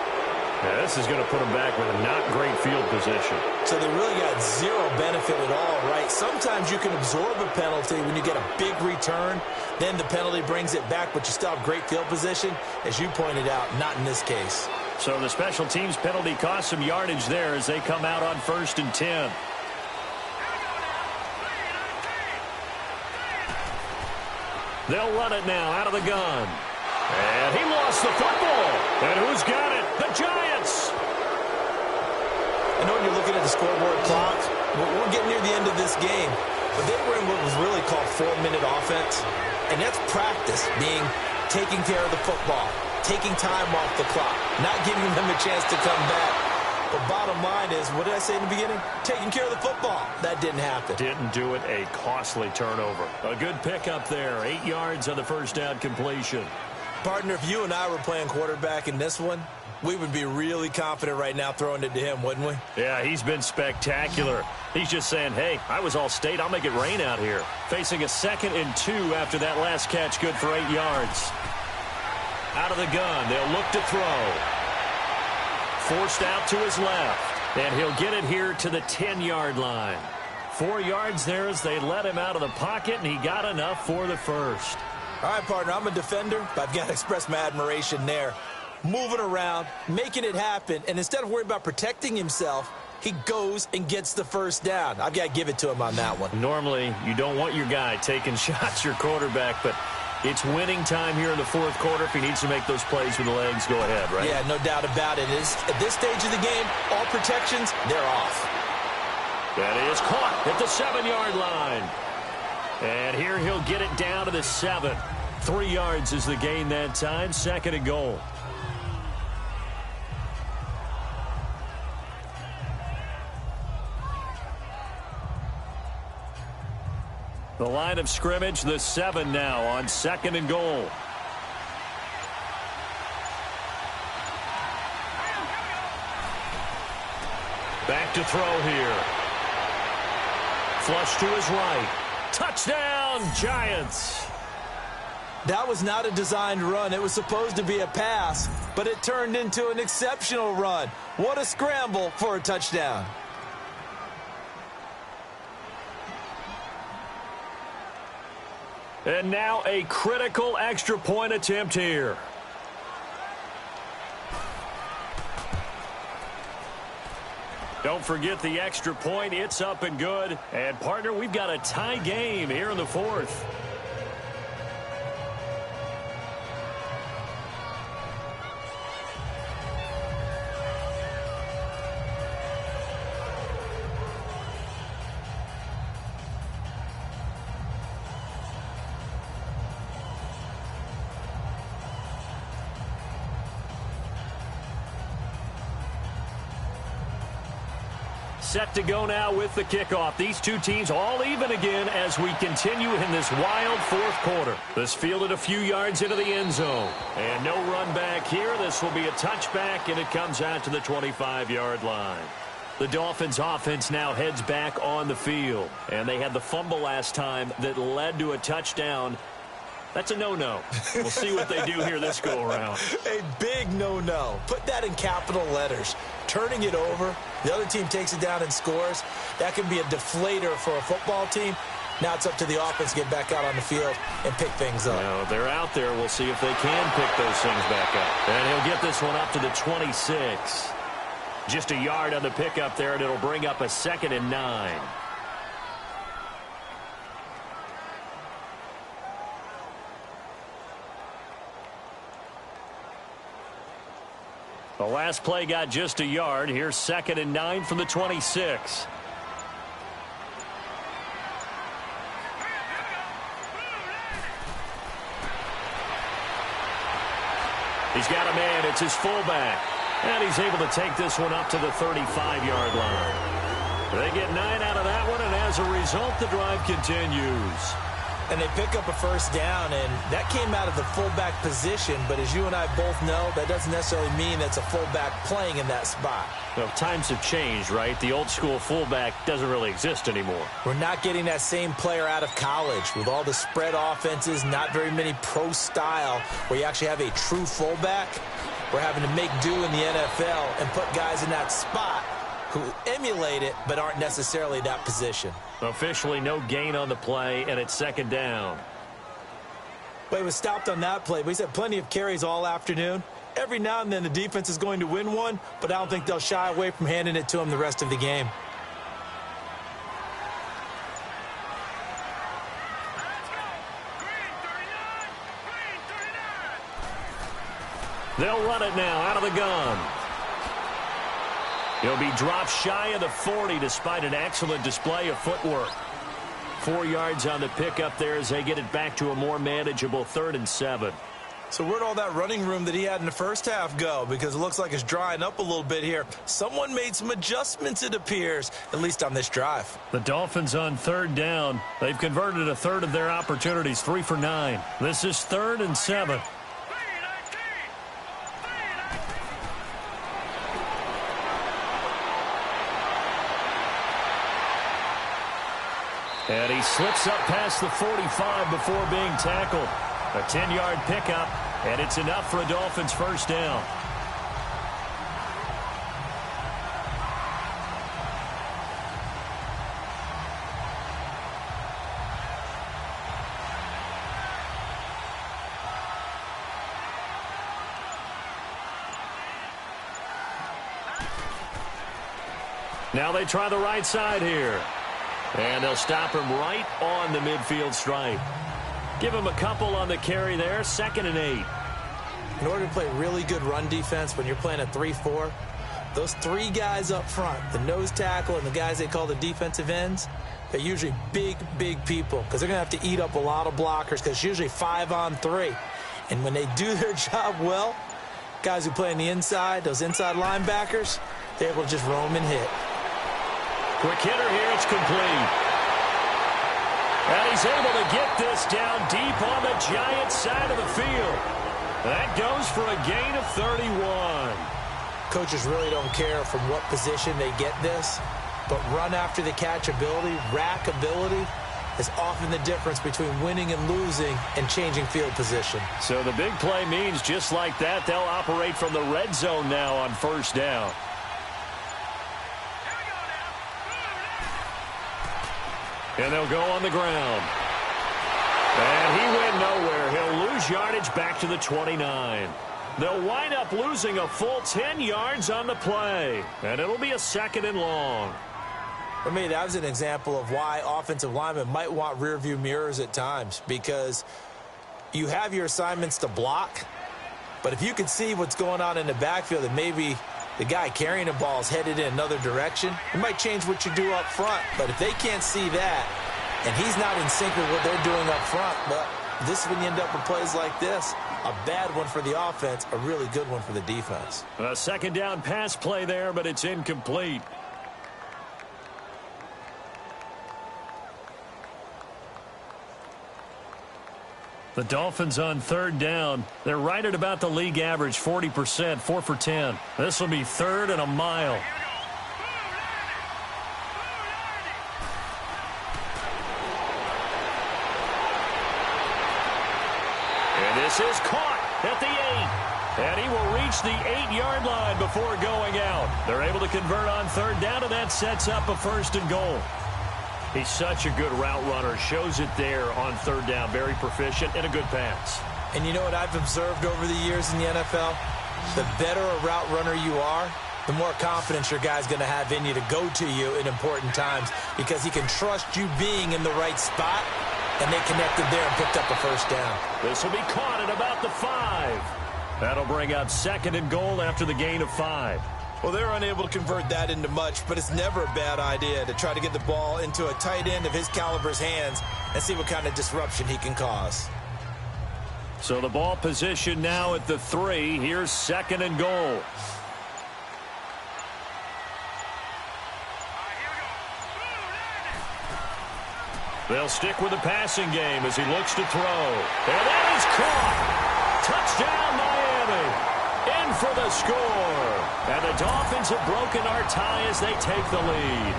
Now, this is going to put them back with a not great field position. So they really got zero benefit at all, right? Sometimes you can absorb a penalty when you get a big return. Then the penalty brings it back, but you still have great field position. As you pointed out, not in this case. So the special teams penalty cost some yardage there as they come out on 1st and 10. They'll run it now out of the gun. And he lost the football. And who's got it? The Giants. I know when you're looking at the scoreboard clock, we're getting near the end of this game. But they were in what was really called 4-minute offense, and that's practice, being taking care of the football, taking time off the clock, not giving them a chance to come back. But bottom line is, what did I say in the beginning? Taking care of the football. That didn't happen. Didn't do it. A costly turnover. A good pickup there. 8 yards on the first down completion. Partner, if you and I were playing quarterback in this one, we would be really confident right now throwing it to him, wouldn't we? Yeah, he's been spectacular. He's just saying, hey, I was all state. I'll make it rain out here. Facing a 2nd and 2 after that last catch, good for 8 yards. Out of the gun, they'll look to throw. Forced out to his left, and he'll get it here to the 10-yard line. 4 yards there as they let him out of the pocket, and he got enough for the first. All right, partner, I'm a defender, but I've got to express my admiration there. Moving around, making it happen, and instead of worrying about protecting himself, he goes and gets the first down. I've got to give it to him on that one. Normally, you don't want your guy taking shots, your quarterback, but it's winning time here in the 4th quarter. If he needs to make those plays with the legs, go ahead, right? Yeah, no doubt about it. At this stage of the game, all protections, they're off. That is caught at the 7-yard line. And here he'll get it down to the 7. 3 yards is the gain that time, 2nd and goal. The line of scrimmage, the 7 now on 2nd and goal. Back to throw here. Flush to his right. Touchdown, Giants. That was not a designed run. It was supposed to be a pass, but it turned into an exceptional run. What a scramble for a touchdown. And now a critical extra point attempt here. Don't forget the extra point. It's up and good. And, partner, we've got a tie game here in the 4th. Set to go now with the kickoff. These two teams all even again as we continue in this wild 4th quarter. This fielded a few yards into the end zone. And no run back here. This will be a touchback, and it comes out to the 25-yard line. The Dolphins offense now heads back on the field. And they had the fumble last time that led to a touchdown. That's a no-no. We'll see what they do here this go-around. A big no-no. Put that in capital letters. Turning it over, the other team takes it down and scores. That can be a deflator for a football team. Now it's up to the offense to get back out on the field and pick things up. Well, they're out there. We'll see if they can pick those things back up. And he'll get this one up to the 26. Just a yard on the pickup there, and it'll bring up a 2nd and 9. The last play got just a yard. Here's 2nd and 9 from the 26. He's got a man. It's his fullback. And he's able to take this one up to the 35-yard line. They get 9 out of that one, and as a result, the drive continues. And they pick up a first down, and that came out of the fullback position. But as you and I both know, that doesn't necessarily mean that's a fullback playing in that spot. Well, times have changed, right? The old-school fullback doesn't really exist anymore. We're not getting that same player out of college with all the spread offenses, not very many pro style, where you actually have a true fullback. We're having to make do in the NFL and put guys in that spot who emulate it but aren't necessarily that position. Officially no gain on the play, and it's 2nd down. But he was stopped on that play. But he's had plenty of carries all afternoon. Every now and then the defense is going to win one, but I don't think they'll shy away from handing it to him the rest of the game. They'll run it now out of the gun. He'll be dropped shy of the 40 despite an excellent display of footwork. 4 yards on the pickup there as they get it back to a more manageable 3rd and 7. So where'd all that running room that he had in the first half go? Because it looks like it's drying up a little bit here. Someone made some adjustments, it appears, at least on this drive. The Dolphins on 3rd down. They've converted a third of their opportunities, 3 for 9. This is 3rd and 7. And he slips up past the 45 before being tackled. A 10-yard pickup, and it's enough for a Dolphins first down. Now they try the right side here. And they'll stop him right on the midfield stripe. Give him a couple on the carry there, 2nd and 8. In order to play really good run defense when you're playing a 3-4, those 3 guys up front, the nose tackle and the guys they call the defensive ends, they're usually big, big people because they're going to have to eat up a lot of blockers because it's usually 5 on 3. And when they do their job well, guys who play on the inside, those inside linebackers, they're able to just roam and hit. Quick hitter here, it's complete. And he's able to get this down deep on the Giants side of the field. That goes for a gain of 31. Coaches really don't care from what position they get this, but run after the catch ability, rack ability, is often the difference between winning and losing and changing field position. So the big play means just like that, they'll operate from the red zone now on 1st down. And they'll go on the ground. And he went nowhere. He'll lose yardage back to the 29. They'll wind up losing a full 10 yards on the play. And it'll be a 2nd and long. For me, that was an example of why offensive linemen might want rearview mirrors at times, because you have your assignments to block, but if you can see what's going on in the backfield and maybe the guy carrying the ball is headed in another direction, it might change what you do up front. But if they can't see that and he's not in sync with what they're doing up front, but this is when you end up with plays like this. A bad one for the offense, a really good one for the defense. A 2nd down pass play there, but it's incomplete. The Dolphins on 3rd down. They're right at about the league average, 40%, 4 for 10. This will be 3rd and a mile. And this is caught at the 8. And he will reach the 8-yard line before going out. They're able to convert on 3rd down, and that sets up a 1st and goal. He's such a good route runner. Shows it there on 3rd down. Very proficient and a good pass. And you know what I've observed over the years in the NFL? The better a route runner you are, the more confidence your guy's going to have in you to go to you in important times, because he can trust you being in the right spot, and they connected there and picked up a 1st down. This will be caught at about the 5. That'll bring up 2nd and goal after the gain of 5. Well, they're unable to convert that into much, but it's never a bad idea to try to get the ball into a tight end of his caliber's hands and see what kind of disruption he can cause. So the ball position now at the 3. Here's 2nd and goal. They'll stick with the passing game as he looks to throw. And that is caught. Touchdown, Miami. In for the score. And the Dolphins have broken our tie as they take the lead.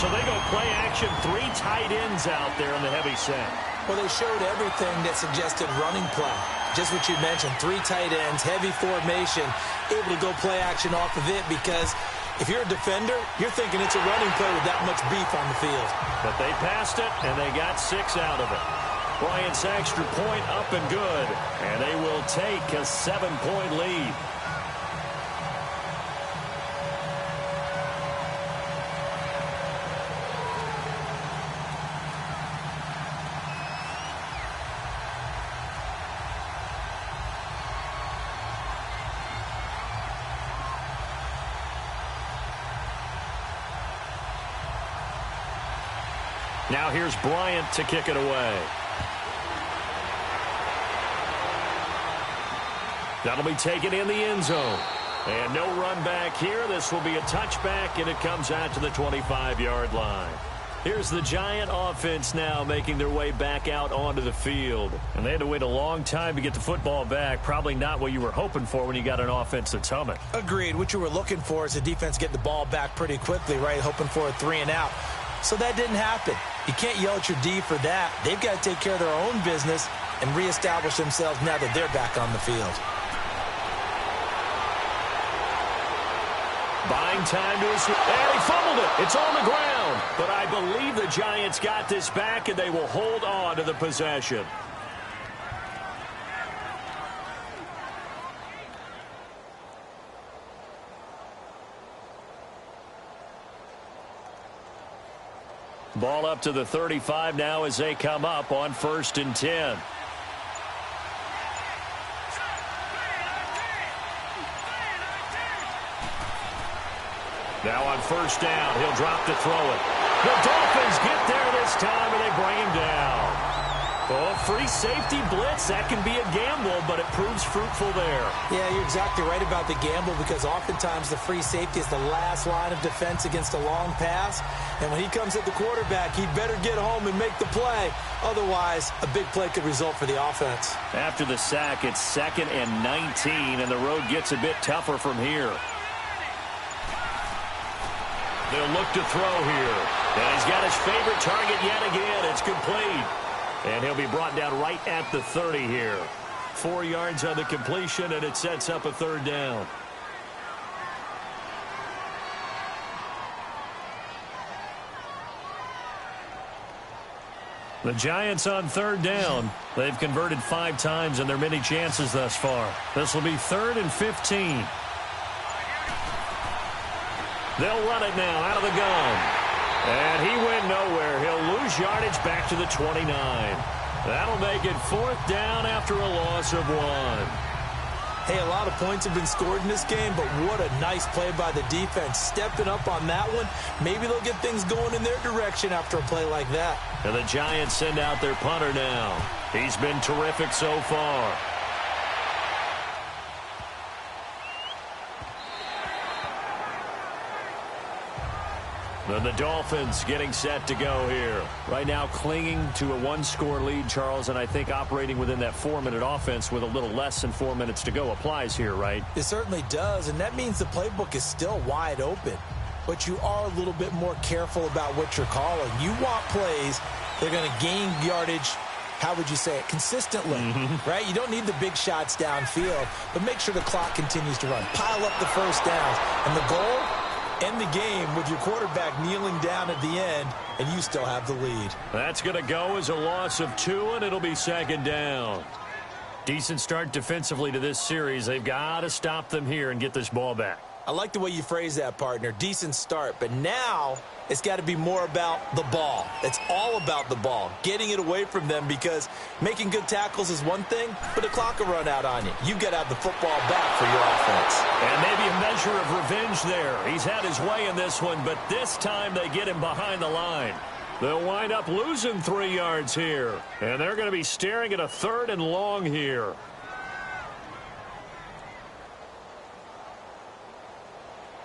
So they go play action, 3 tight ends out there in the heavy set. Well, they showed everything that suggested running play. Just what you mentioned, 3 tight ends, heavy formation, able to go play action off of it, because if you're a defender, you're thinking it's a running play with that much beef on the field. But they passed it, and they got 6 out of it. Bryant's extra point up and good, and they will take a 7-point lead. Now here's Bryant to kick it away. That'll be taken in the end zone. And no run back here. This will be a touchback, and it comes out to the 25-yard line. Here's the Giant offense now making their way back out onto the field. And they had to wait a long time to get the football back. Probably not what you were hoping for when you got an offense that's humming. Agreed. What you were looking for is the defense getting the ball back pretty quickly, right? Hoping for a 3-and-out. So that didn't happen. You can't yell at your D for that. They've got to take care of their own business and reestablish themselves now that they're back on the field. Buying time to his... And he fumbled it. It's on the ground. But I believe the Giants got this back, and they will hold on to the possession. Ball up to the 35 now as they come up on 1st and 10. Now on 1st down, he'll drop to throw it. The Dolphins get there this time, and they bring him down. Oh, free safety blitz, that can be a gamble, but it proves fruitful there. Yeah, you're exactly right about the gamble, because oftentimes the free safety is the last line of defense against a long pass. And when he comes at the quarterback, he better get home and make the play. Otherwise, a big play could result for the offense. After the sack, it's 2nd and 19, and the road gets a bit tougher from here. They'll look to throw here. And he's got his favorite target yet again. It's complete. And he'll be brought down right at the 30 here. 4 yards on the completion, and it sets up a 3rd down. The Giants on 3rd down. They've converted 5 times in their many chances thus far. This will be 3rd and 15. They'll run it now out of the gun. And he went nowhere. He'll lose yardage back to the 29. That'll make it 4th down after a loss of 1. Hey, a lot of points have been scored in this game, but what a nice play by the defense. Stepping up on that one. Maybe they'll get things going in their direction after a play like that. And the Giants send out their punter now. He's been terrific so far. And the Dolphins getting set to go here. Right now clinging to a 1-score lead, Charles, and I think operating within that 4-minute offense with a little less than 4 minutes to go applies here, right? It certainly does, and that means the playbook is still wide open. But you are a little bit more careful about what you're calling. You want plays that are going to gain yardage, how would you say it, consistently, right? You don't need the big shots downfield, but make sure the clock continues to run. Pile up the first downs, and the goal, end the game with your quarterback kneeling down at the end, and you still have the lead. That's going to go as a loss of 2, and it'll be 2nd down. Decent start defensively to this series. They've got to stop them here and get this ball back. I like the way you phrase that, partner. Decent start, but now it's got to be more about the ball. It's all about the ball, getting it away from them, because making good tackles is one thing, but the clock will run out on you. You've got to have the football back for your offense. And maybe a measure of revenge there. He's had his way in this one, but this time they get him behind the line. They'll wind up losing 3 yards here, and they're going to be staring at a 3rd and long here.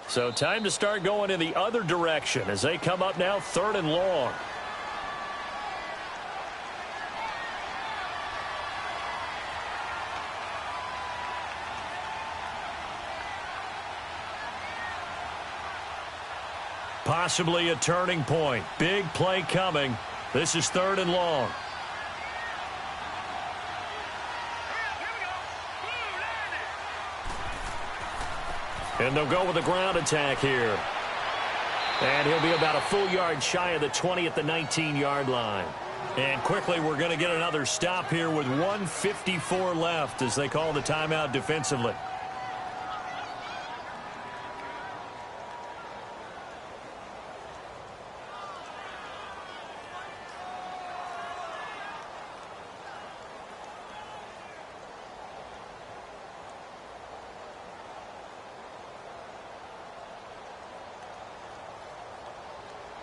So time to start going in the other direction as they come up now 3rd and long. Possibly a turning point. Big play coming. This is 3rd and long. And they'll go with a ground attack here. And he'll be about a full yard shy of the 20 at the 19-yard line. And quickly, we're going to get another stop here with 1:54 left as they call the timeout defensively.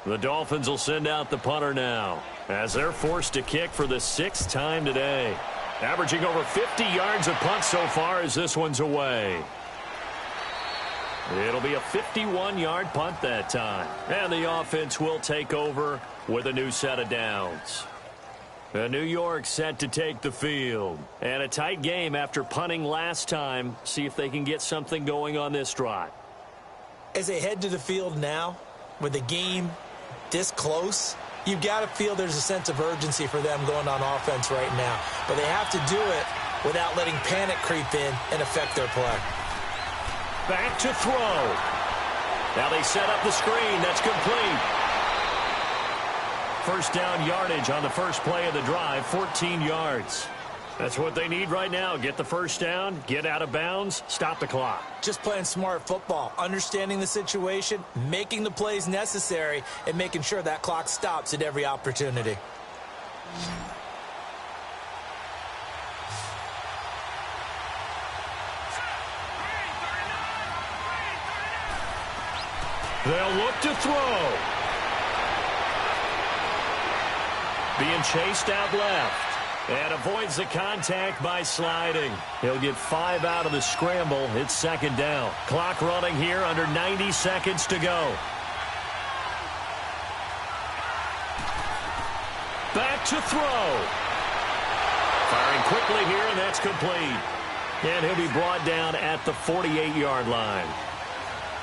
The Dolphins will send out the punter now as they're forced to kick for the 6th time today. Averaging over 50 yards a punt so far as this one's away. It'll be a 51-yard punt that time. And the offense will take over with a new set of downs. New York set to take the field. And a tight game after punting last time. See if they can get something going on this drive. As they head to the field now, with the game this close, you've got to feel there's a sense of urgency for them going on offense right now. But they have to do it without letting panic creep in and affect their play. Back to throw. Now they set up the screen. That's complete. First down yardage on the first play of the drive, 14 yards. That's what they need right now. Get the first down, get out of bounds, stop the clock. Just playing smart football, understanding the situation, making the plays necessary, and making sure that clock stops at every opportunity. They'll look to throw. Being chased out left. And avoids the contact by sliding. He'll get 5 out of the scramble. It's second down. Clock running here under 90 seconds to go. Back to throw. Firing quickly here, and that's complete. And he'll be brought down at the 48-yard line.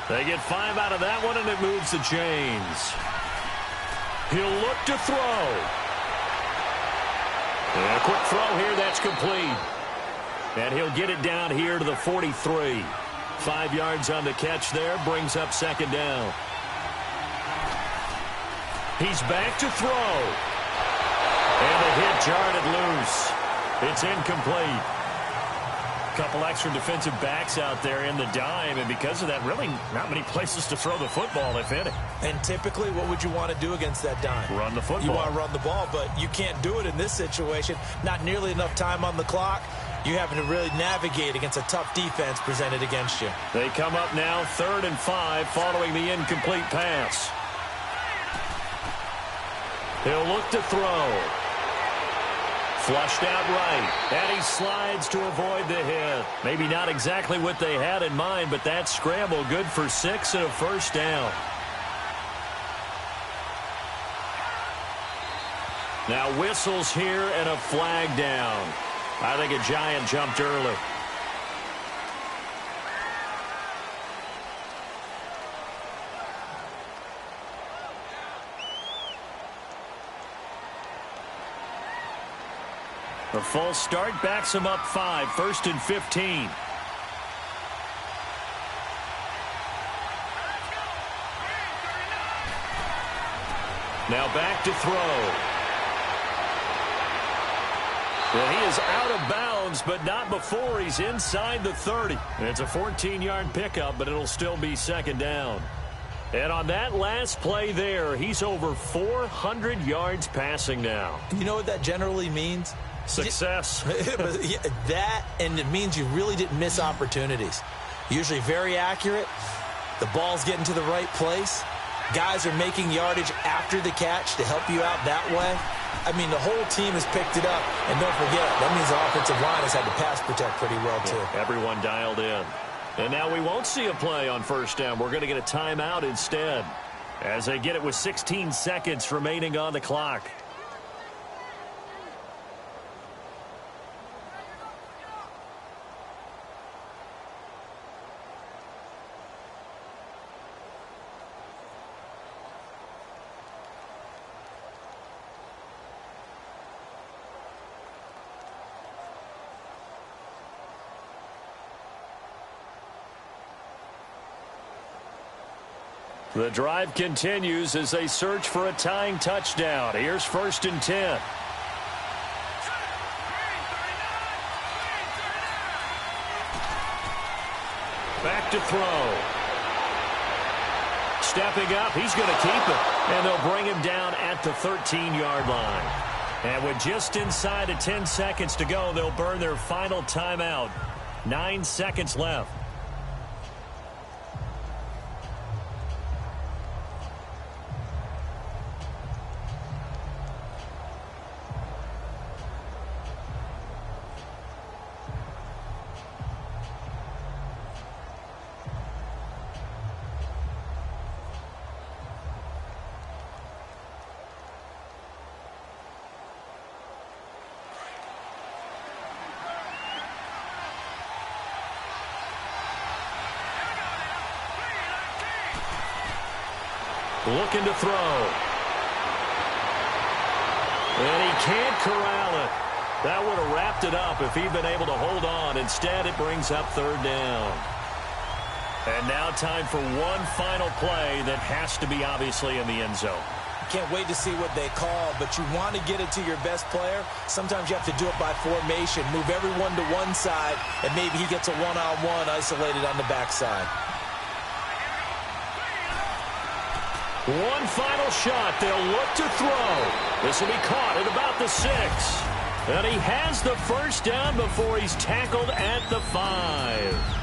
They get 5 out of that one, and it moves the chains. He'll look to throw. And a quick throw here, that's complete. And he'll get it down here to the 43. 5 yards on the catch there, brings up second down. He's back to throw. And the hit jarred it loose. It's incomplete. Couple extra defensive backs out there in the dime, and because of that, really not many places to throw the football, if any. And typically, what would you want to do against that dime? Run the football. You want to run the ball, but you can't do it in this situation. Not nearly enough time on the clock. You having to really navigate against a tough defense presented against you. They come up now 3rd and 5 following the incomplete pass. He'll look to throw. Flushed out right, and he slides to avoid the hit. Maybe not exactly what they had in mind, but that scramble good for 6 and a first down. Now whistles here and a flag down. I think a Giant jumped early. A false start backs him up 5, 1st and 15. Now back to throw. Well, he is out of bounds, but not before he's inside the 30. And it's a 14-yard pickup, but it'll still be second down. And on that last play there, he's over 400 yards passing now. You know what that generally means? Success. That, and it means you really didn't miss opportunities. Usually very accurate. The ball's getting to the right place. Guys are making yardage after the catch to help you out that way. I mean, the whole team has picked it up. And don't forget, that means the offensive line has had to pass protect pretty well, too. Yeah, everyone dialed in. And now we won't see a play on first down. We're going to get a timeout instead as they get it with 16 seconds remaining on the clock. The drive continues as they search for a tying touchdown. Here's 1st and 10. Back to throw. Stepping up, he's going to keep it. And they'll bring him down at the 13-yard line. And with just inside of 10 seconds to go, they'll burn their final timeout. 9 seconds left. looking to throw. And he can't corral it. That would have wrapped it up if he'd been able to hold on. Instead, it brings up third down. And now time for one final play that has to be obviously in the end zone. Can't wait to see what they call, but you want to get it to your best player. Sometimes you have to do it by formation. Move everyone to one side, and maybe he gets a one-on-one isolated on the backside. One final shot. They'll look to throw. This will be caught at about the 6. And he has the first down before he's tackled at the 5.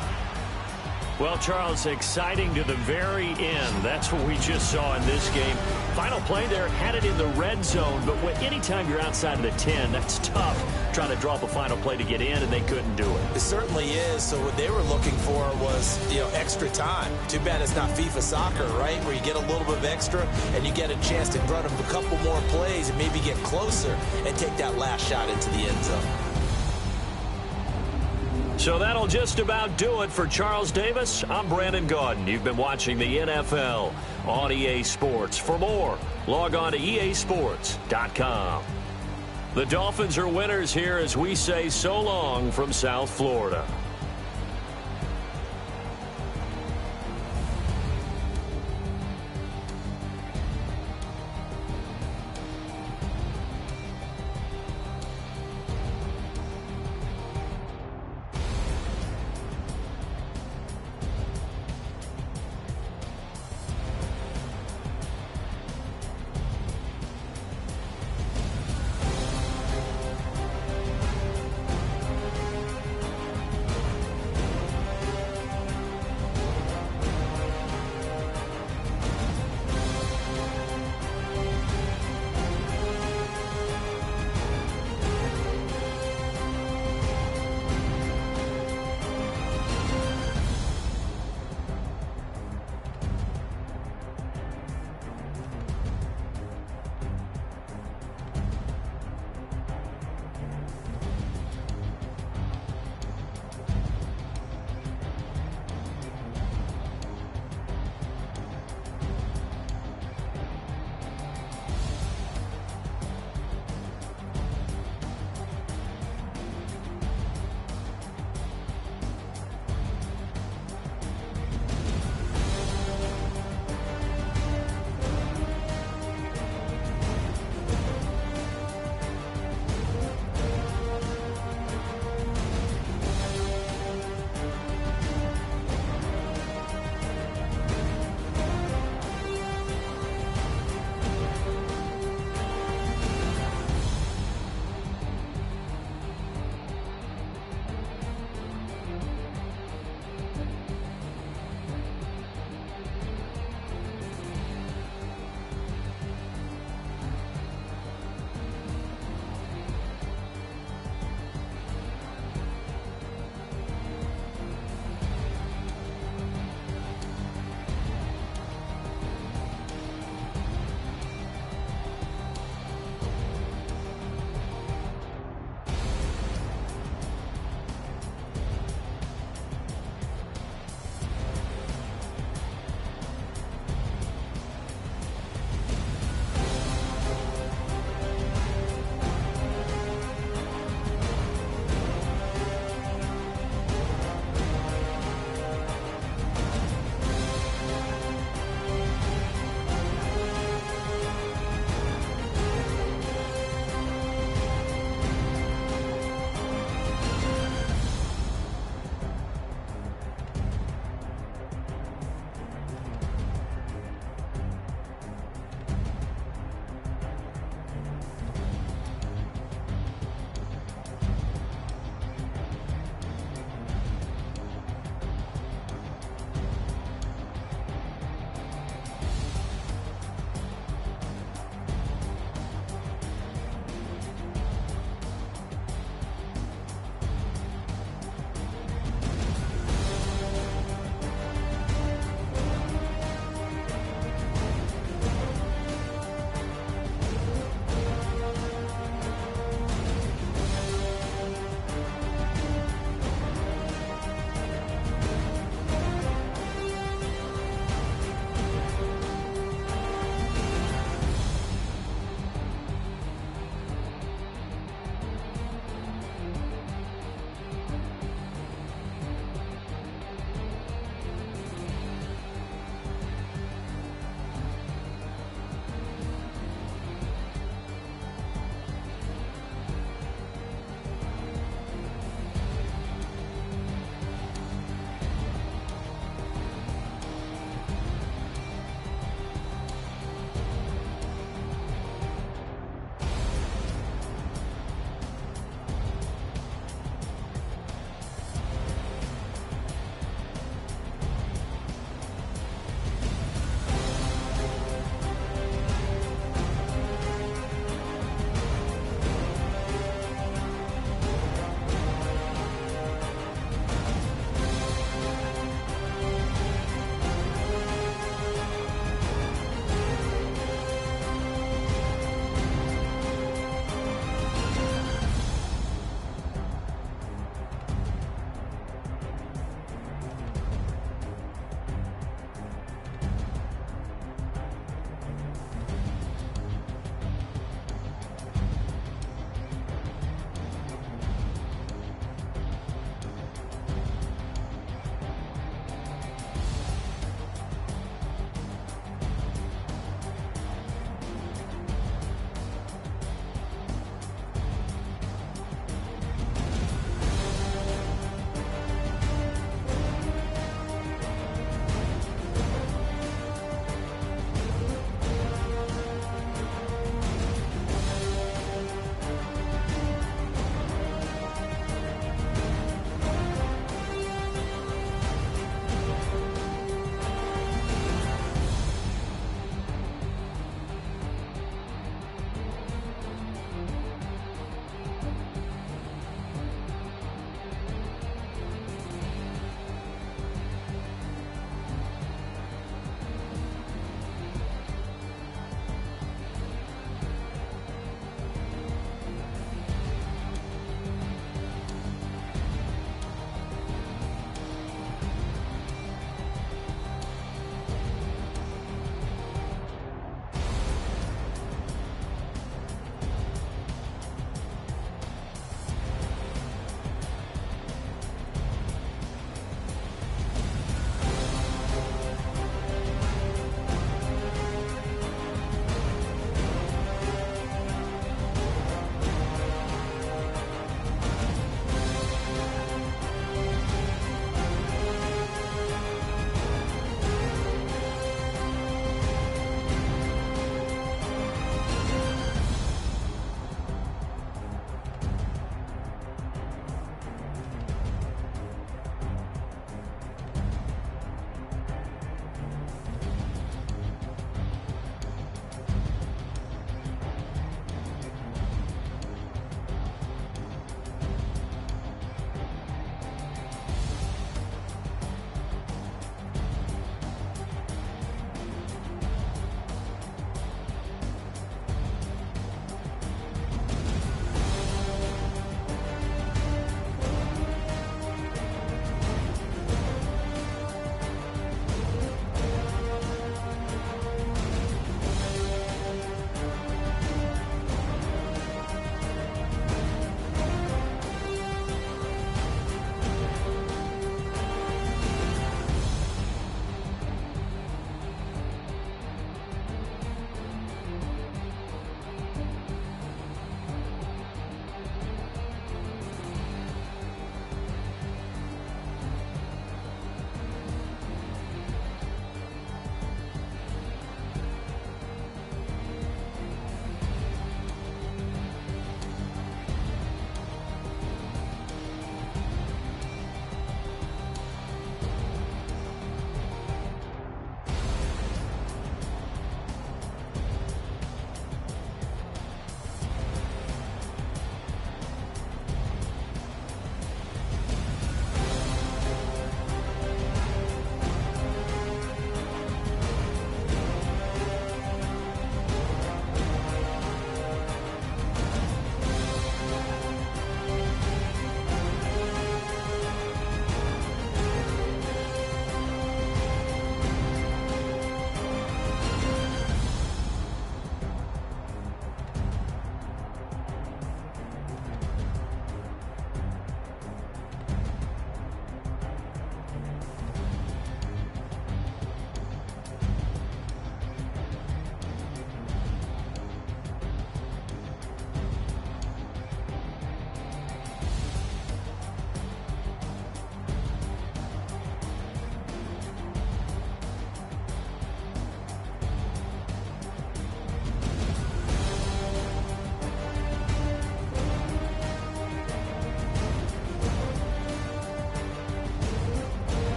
Well, Charles, exciting to the very end. That's what we just saw in this game. Final play there, had it in the red zone, but anytime you're outside of the 10, that's tough trying to draw up a final play to get in, and they couldn't do it. It certainly is. So what they were looking for was, extra time. Too bad it's not FIFA soccer, right, where you get a little bit of extra and you get a chance to run a couple more plays and maybe get closer and take that last shot into the end zone. So that'll just about do it for Charles Davis. I'm Brandon Gaudin. You've been watching the NFL on EA Sports. For more, log on to easports.com. The Dolphins are winners here as we say so long from South Florida.